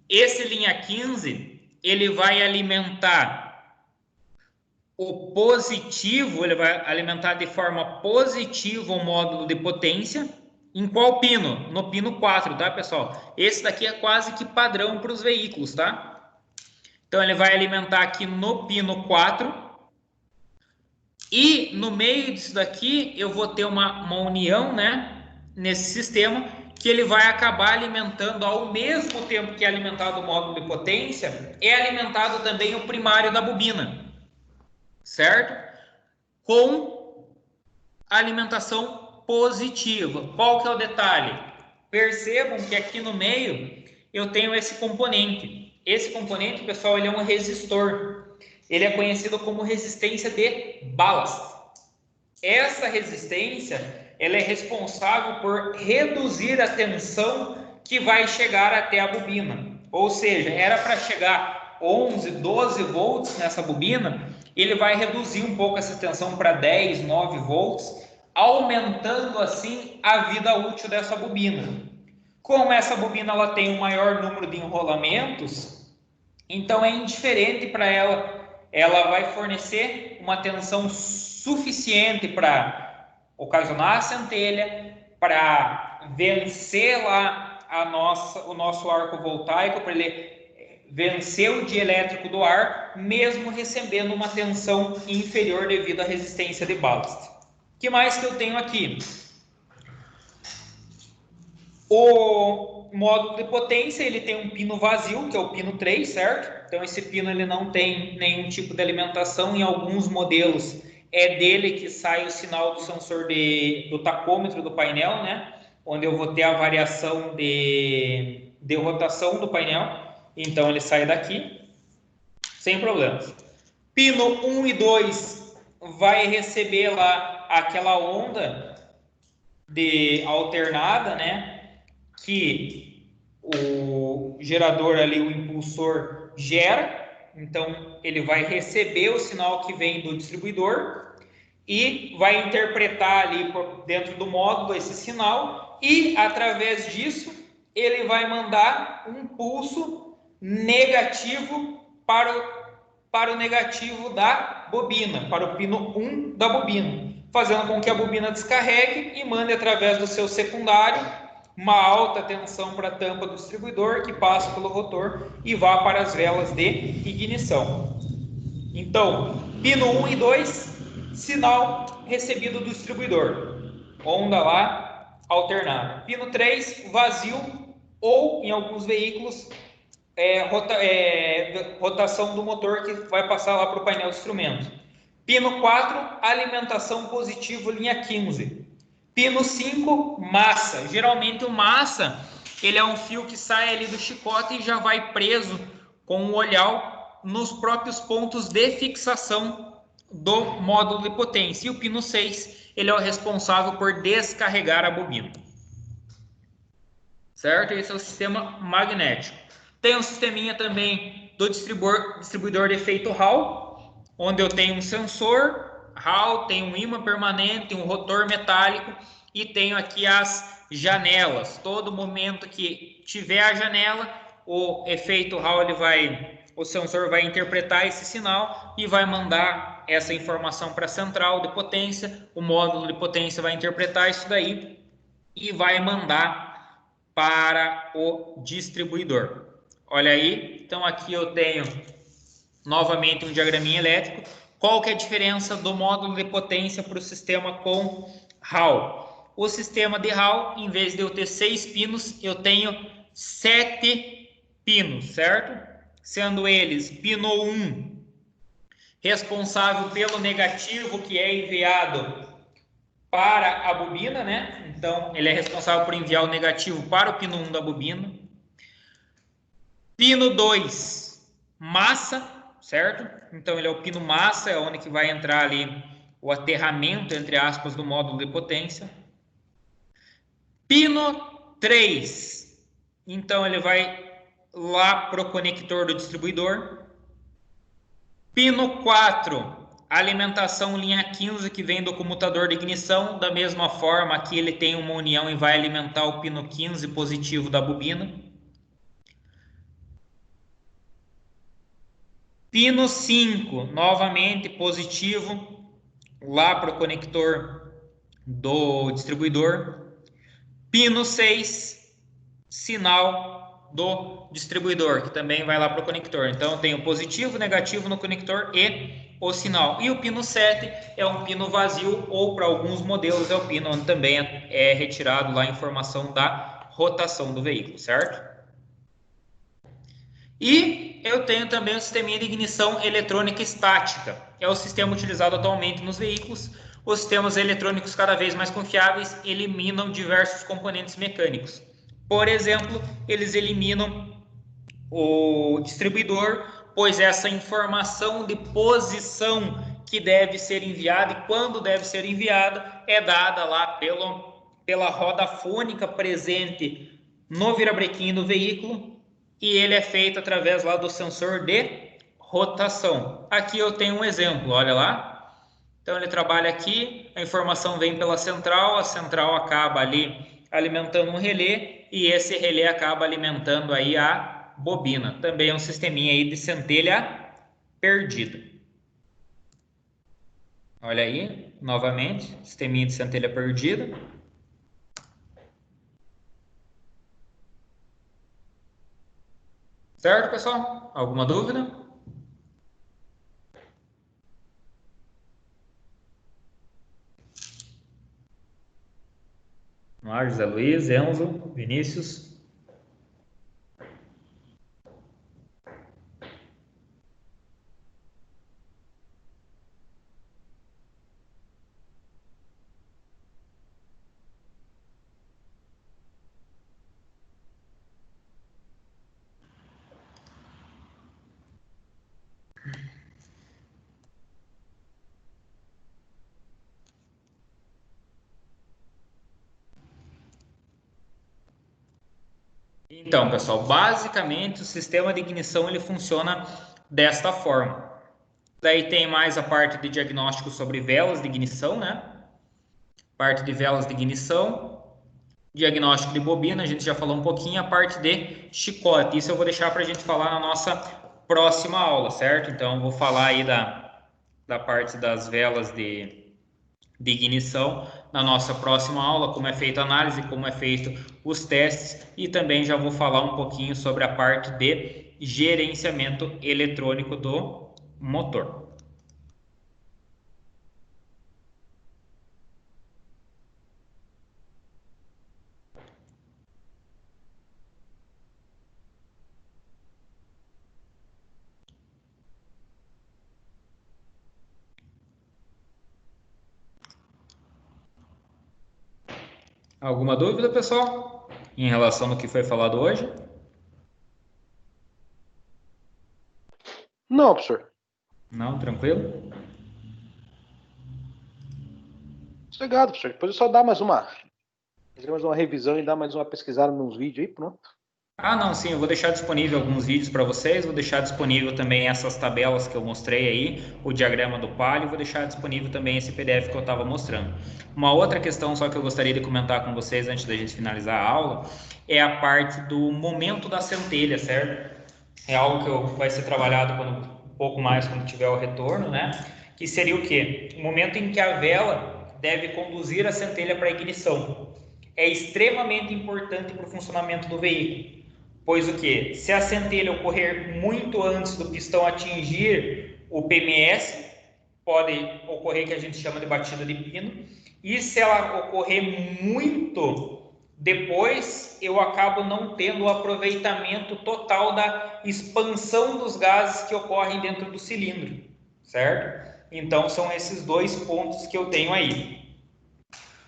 Esse linha 15, ele vai alimentar o positivo, ele vai alimentar de forma positiva o módulo de potência. Em qual pino? No pino 4, tá, pessoal? Esse daqui é quase que padrão para os veículos, tá? Então, ele vai alimentar aqui no pino 4. E no meio disso daqui, eu vou ter uma união, né? Nesse sistema, que ele vai acabar alimentando, ao mesmo tempo que é alimentado o módulo de potência, é alimentado também o primário da bobina, certo? Com alimentação positiva. Qual que é o detalhe? Percebam que aqui no meio eu tenho esse componente. Esse componente, pessoal, ele é um resistor. Ele é conhecido como resistência de ballast. Essa resistência, ela é responsável por reduzir a tensão que vai chegar até a bobina. Ou seja, era para chegar 11, 12 volts nessa bobina, ele vai reduzir um pouco essa tensão para 10, 9 volts, aumentando assim a vida útil dessa bobina. Como essa bobina ela tem um maior número de enrolamentos, então é indiferente para ela vai fornecer uma tensão suficiente para ocasionar a centelha, para vencer lá o nosso arco voltaico, para ele vencer o dielétrico do ar, mesmo recebendo uma tensão inferior devido à resistência de ballast. O que mais que eu tenho aqui? O módulo de potência, ele tem um pino vazio, que é o pino 3, certo? Então, esse pino ele não tem nenhum tipo de alimentação. Em alguns modelos, é dele que sai o sinal do sensor do tacômetro do painel, né? Onde eu vou ter a variação de rotação do painel. Então, ele sai daqui, sem problemas. Pino 1 e 2 vai receber lá aquela onda de alternada, né? Que o gerador ali, o impulsor gera, então ele vai receber o sinal que vem do distribuidor e vai interpretar ali dentro do módulo esse sinal e através disso ele vai mandar um pulso negativo para o negativo da bobina, para o pino 1 da bobina, fazendo com que a bobina descarregue e mande através do seu secundário uma alta tensão para a tampa do distribuidor que passa pelo rotor e vá para as velas de ignição. Então, pino 1 e 2, sinal recebido do distribuidor, onda lá alternada. Pino 3, vazio ou, em alguns veículos, rotação do motor que vai passar lá para o painel de instrumento. Pino 4, alimentação positivo, linha 15. Pino 5, massa. Geralmente o massa, ele é um fio que sai ali do chicote e já vai preso com o olhal nos próprios pontos de fixação do módulo de potência. E o pino 6, ele é o responsável por descarregar a bobina. Certo? Esse é o sistema magnético. Tem um sisteminha também do distribuidor de efeito Hall, onde eu tenho um sensor Hall, tem um ímã permanente, um rotor metálico e tenho aqui as janelas. Todo momento que tiver a janela, o efeito Hall o sensor vai interpretar esse sinal e vai mandar essa informação para a central de potência. O módulo de potência vai interpretar isso daí e vai mandar para o distribuidor. Olha aí, então aqui eu tenho novamente um diagraminha elétrico. Qual que é a diferença do módulo de potência para o sistema com Hall? O sistema de Hall, em vez de eu ter 6 pinos, eu tenho 7 pinos, certo? Sendo eles, pino 1, responsável pelo negativo que é enviado para a bobina, né? Então, ele é responsável por enviar o negativo para o pino 1 da bobina. Pino 2, massa, certo? Então, ele é o pino massa, é onde que vai entrar ali o aterramento, entre aspas, do módulo de potência. Pino 3. Então, ele vai lá para o conector do distribuidor. Pino 4. Alimentação linha 15, que vem do comutador de ignição. Da mesma forma, aqui ele tem uma união e vai alimentar o pino 15 positivo da bobina. Pino 5, novamente positivo, lá para o conector do distribuidor. Pino 6, sinal do distribuidor, que também vai lá para o conector. Então, tem o positivo, negativo no conector e o sinal. E o pino 7 é um pino vazio, ou para alguns modelos é o pino onde também é retirado lá a informação da rotação do veículo, certo? E eu tenho também o sisteminha de ignição eletrônica estática. É o sistema utilizado atualmente nos veículos. Os sistemas eletrônicos cada vez mais confiáveis eliminam diversos componentes mecânicos. Por exemplo, eles eliminam o distribuidor, pois essa informação de posição que deve ser enviada e quando deve ser enviada é dada lá pela roda fônica presente no virabrequim do veículo, e ele é feito através lá do sensor de rotação. Aqui eu tenho um exemplo, olha lá. Então ele trabalha aqui, a informação vem pela central, a central acaba ali alimentando um relé e esse relé acaba alimentando aí a bobina. Também é um sisteminha aí de centelha perdida. Olha aí, novamente, sisteminha de centelha perdida. Certo, pessoal? Alguma dúvida? Vamos lá, José Luiz, Enzo, Vinícius. Então, pessoal, basicamente o sistema de ignição ele funciona desta forma. Daí tem mais a parte de diagnóstico sobre velas de ignição, né? Parte de velas de ignição, diagnóstico de bobina, a gente já falou um pouquinho, a parte de chicote. Isso eu vou deixar para a gente falar na nossa próxima aula, certo? Então, eu vou falar aí da parte das velas de ignição na nossa próxima aula, como é feita a análise, como é feito os testes, e também já vou falar um pouquinho sobre a parte de gerenciamento eletrônico do motor. Alguma dúvida, pessoal, em relação ao que foi falado hoje? Não, professor. Não, tranquilo? Sossegado, professor. Depois eu só dar mais uma revisão e dar mais uma pesquisada nos vídeos aí, pronto. Ah, não, sim, eu vou deixar disponível alguns vídeos para vocês, vou deixar disponível também essas tabelas que eu mostrei aí, o diagrama do palio, vou deixar disponível também esse PDF que eu estava mostrando. Uma outra questão só que eu gostaria de comentar com vocês antes da gente finalizar a aula, é a parte do momento da centelha, certo? É algo que vai ser trabalhado um pouco mais quando tiver o retorno, né? Que seria o quê? O momento em que a vela deve conduzir a centelha para a ignição. É extremamente importante para o funcionamento do veículo. Pois o que? Se a centelha ocorrer muito antes do pistão atingir o PMS, pode ocorrer que a gente chama de batida de pino. E se ela ocorrer muito depois, eu acabo não tendo o aproveitamento total da expansão dos gases que ocorrem dentro do cilindro, certo? Então, são esses dois pontos que eu tenho aí.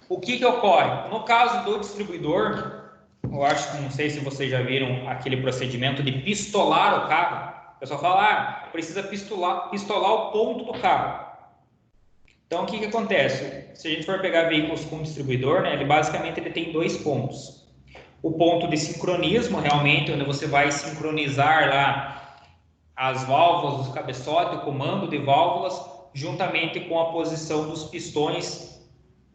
O que ocorre? No caso do distribuidor, eu acho que não sei se vocês já viram aquele procedimento de pistolar o carro. O pessoal fala, precisa pistolar o ponto do carro. Então, o que acontece? Se a gente for pegar veículos com distribuidor, né, ele basicamente tem dois pontos. O ponto de sincronismo, realmente, onde você vai sincronizar lá as válvulas, os cabeçotes, o comando de válvulas, juntamente com a posição dos pistões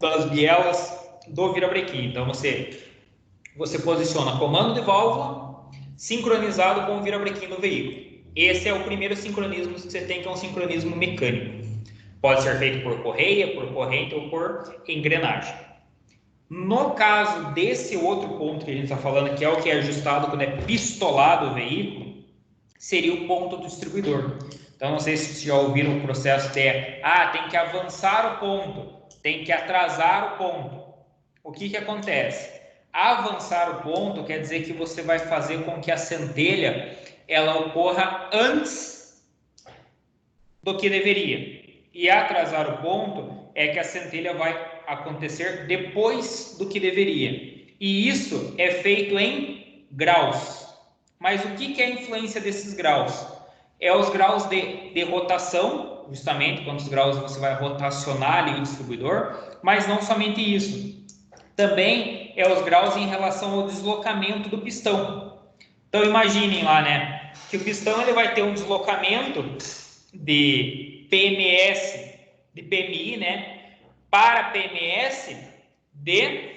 das bielas do virabrequim. Então, você posiciona comando de válvula sincronizado com o virabrequim do veículo. Esse é o primeiro sincronismo que você tem, que é um sincronismo mecânico. Pode ser feito por correia, por corrente ou por engrenagem. No caso desse outro ponto que a gente está falando, que é o que é ajustado quando é pistolado o veículo, seria o ponto do distribuidor. Então, não sei se vocês já ouviram o processo de tem que avançar o ponto, tem que atrasar o ponto. O que acontece? Avançar o ponto quer dizer que você vai fazer com que a centelha ela ocorra antes do que deveria. E atrasar o ponto é que a centelha vai acontecer depois do que deveria. E isso é feito em graus. Mas o que é a influência desses graus? É os graus de rotação, justamente quantos graus você vai rotacionar ali o distribuidor, mas não somente isso. Também é os graus em relação ao deslocamento do pistão. Então imaginem lá, né, que o pistão ele vai ter um deslocamento de PMS, de PMI, né, para PMS de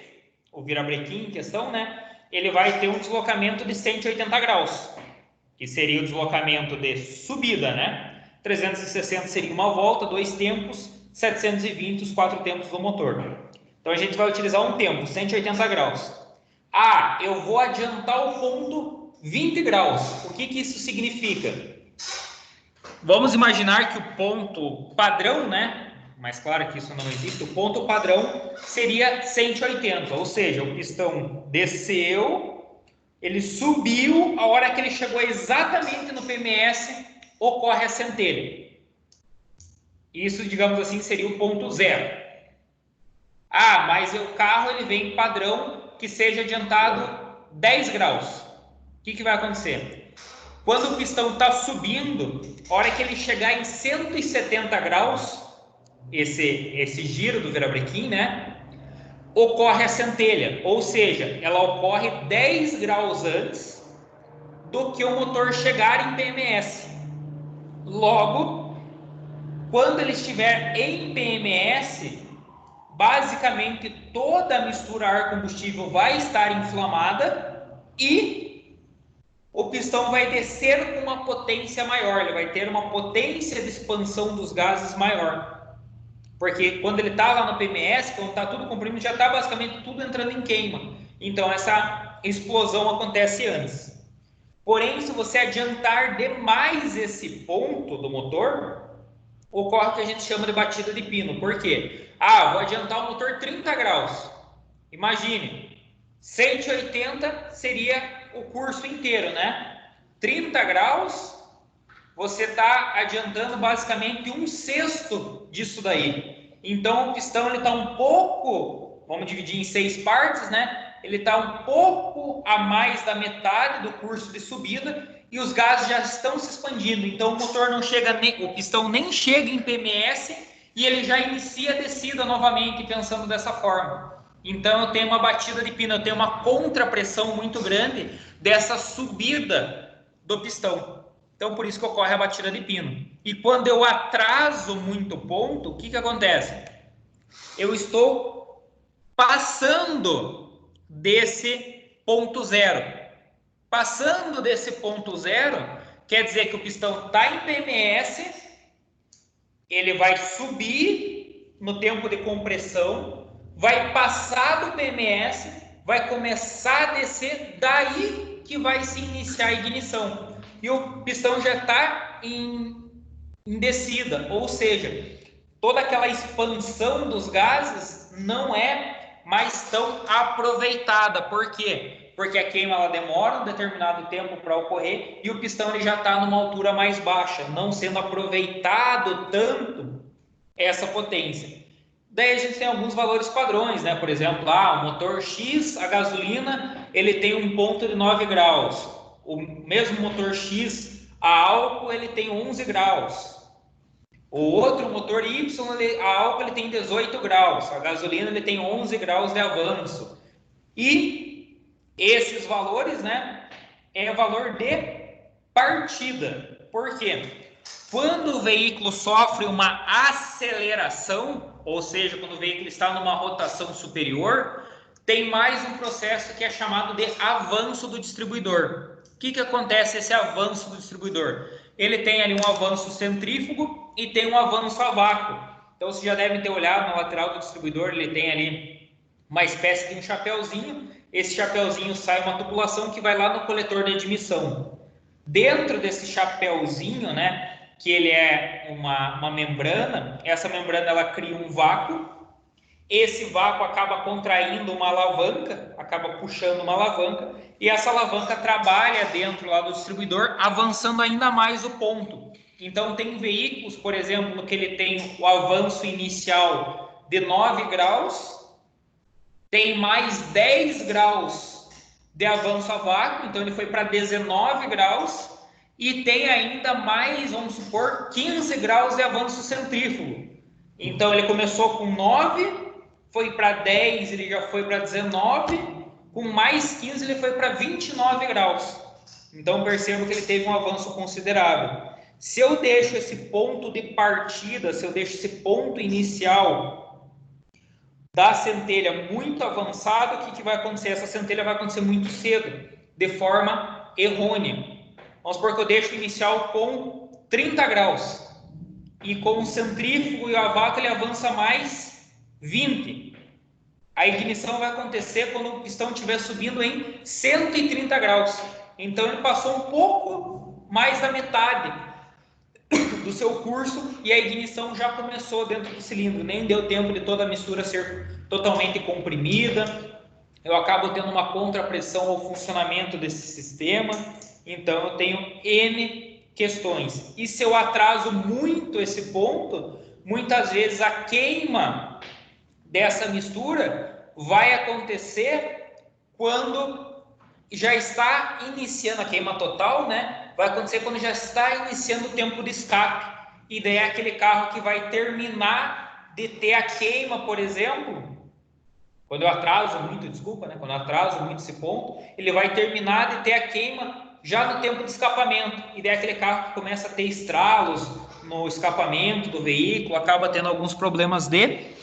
o virabrequim em questão, né, ele vai ter um deslocamento de 180 graus, que seria o deslocamento de subida, né, 360 seria uma volta, 2 tempos, 720 os 4 tempos do motor. Então a gente vai utilizar um tempo, 180 graus. Eu vou adiantar o ponto 20 graus. O que isso significa? Vamos imaginar que o ponto padrão, né? Mas claro que isso não existe. O ponto padrão seria 180, ou seja, o pistão desceu, ele subiu, a hora que ele chegou exatamente no PMS, ocorre a centelha. Isso, digamos assim, seria o ponto zero. Mas o carro ele vem padrão que seja adiantado 10 graus. O que vai acontecer? Quando o pistão está subindo, a hora que ele chegar em 170 graus, esse giro do virabrequim, né, ocorre a centelha, ou seja, ela ocorre 10 graus antes do que o motor chegar em PMS. Logo, quando ele estiver em PMS, basicamente toda a mistura ar-combustível vai estar inflamada e o pistão vai descer com uma potência maior, ele vai ter uma potência de expansão dos gases maior. Porque quando ele está lá no PMS, quando está tudo comprimido, já está basicamente tudo entrando em queima. Então essa explosão acontece antes. Porém, se você adiantar demais esse ponto do motor, ocorre o que a gente chama de batida de pino. Por quê? Vou adiantar o motor 30 graus. Imagine, 180 seria o curso inteiro, né? 30 graus, você está adiantando basicamente 1/6 disso daí. Então, o pistão está um pouco, vamos dividir em 6 partes, né? Ele está um pouco a mais da metade do curso de subida e os gases já estão se expandindo. Então, o motor não chega, o pistão nem chega em PMS e ele já inicia a descida novamente, pensando dessa forma. Então, eu tenho uma batida de pino, eu tenho uma contrapressão muito grande dessa subida do pistão. Então, por isso que ocorre a batida de pino. E quando eu atraso muito o ponto, o que acontece? Eu estou passando desse ponto zero. Passando desse ponto zero, quer dizer que o pistão está em PMS, ele vai subir no tempo de compressão, vai passar do PMS, vai começar a descer, daí que vai se iniciar a ignição. E o pistão já está em descida, ou seja, toda aquela expansão dos gases não é mais tão aproveitada. Por quê? Porque a queima ela demora um determinado tempo para ocorrer e o pistão ele já está numa altura mais baixa, não sendo aproveitado tanto essa potência. Daí a gente tem alguns valores padrões, né? Por exemplo, o motor X, a gasolina, ele tem um ponto de 9 graus. O mesmo motor X a álcool, ele tem 11 graus. O outro motor Y, a álcool ele tem 18 graus, a gasolina ele tem 11 graus de avanço. E esses valores, né, é valor de partida. Por quê? Quando o veículo sofre uma aceleração, ou seja, quando o veículo está numa rotação superior, tem mais um processo que é chamado de avanço do distribuidor. O que acontece esse avanço do distribuidor? Ele tem ali um avanço centrífugo e tem um avanço a vácuo. Então, você já deve ter olhado na lateral do distribuidor, ele tem ali uma espécie de um chapéuzinho. Esse chapéuzinho sai uma tubulação que vai lá no coletor de admissão. Dentro desse chapéuzinho, né, que ele é uma membrana, essa membrana ela cria um vácuo. Esse vácuo acaba contraindo uma alavanca, acaba puxando uma alavanca, e essa alavanca trabalha dentro lá do distribuidor, avançando ainda mais o ponto. Então, tem veículos, por exemplo, que ele tem o avanço inicial de 9 graus, tem mais 10 graus de avanço a vácuo, então ele foi para 19 graus, e tem ainda mais, vamos supor, 15 graus de avanço centrífugo. Então, ele começou com 9, foi para 10, ele já foi para 19, com mais 15 ele foi para 29 graus. Então percebo que ele teve um avanço considerável. Se eu deixo esse ponto de partida, se eu deixo esse ponto inicial da centelha muito avançado, o que vai acontecer? Essa centelha vai acontecer muito cedo, de forma errônea. Vamos supor que eu deixo o inicial com 30 graus e com o centrífugo e o a vácuo ele avança mais 20. A ignição vai acontecer quando o pistão estiver subindo em 130 graus. Então ele passou um pouco mais da metade do seu curso e a ignição já começou dentro do cilindro. Nem deu tempo de toda a mistura ser totalmente comprimida. Eu acabo tendo uma contrapressão ao funcionamento desse sistema. Então eu tenho N questões. E se eu atraso muito esse ponto, muitas vezes a queima dessa mistura vai acontecer quando já está iniciando a queima total, né? Vai acontecer quando já está iniciando o tempo de escape. E daí é aquele carro que vai terminar de ter a queima, por exemplo, quando eu atraso muito, desculpa, né? Quando eu atraso muito esse ponto, ele vai terminar de ter a queima já no tempo de escapamento. E daí é aquele carro que começa a ter estralos no escapamento do veículo, acaba tendo alguns problemas de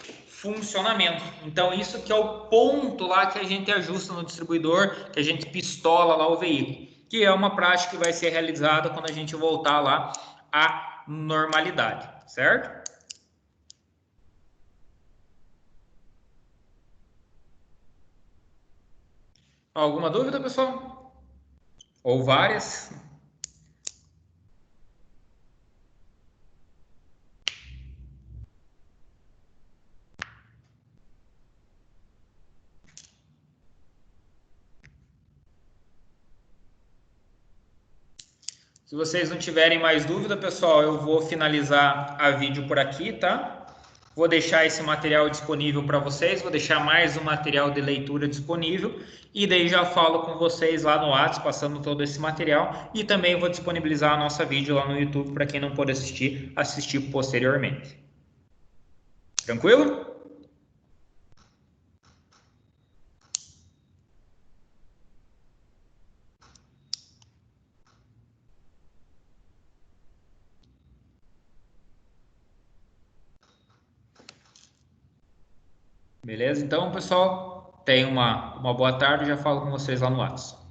funcionamento. Então, isso que é o ponto lá que a gente ajusta no distribuidor, que a gente pistola lá o veículo, que é uma prática que vai ser realizada quando a gente voltar lá à normalidade, certo? Alguma dúvida, pessoal? Ou várias? Se vocês não tiverem mais dúvida, pessoal, eu vou finalizar a vídeo por aqui, tá? Vou deixar esse material disponível para vocês, vou deixar mais um material de leitura disponível e daí já falo com vocês lá no WhatsApp, passando todo esse material e também vou disponibilizar a nossa vídeo lá no YouTube para quem não pôde assistir posteriormente. Tranquilo? Beleza? Então, pessoal, tenham uma boa tarde, já falo com vocês lá no WhatsApp.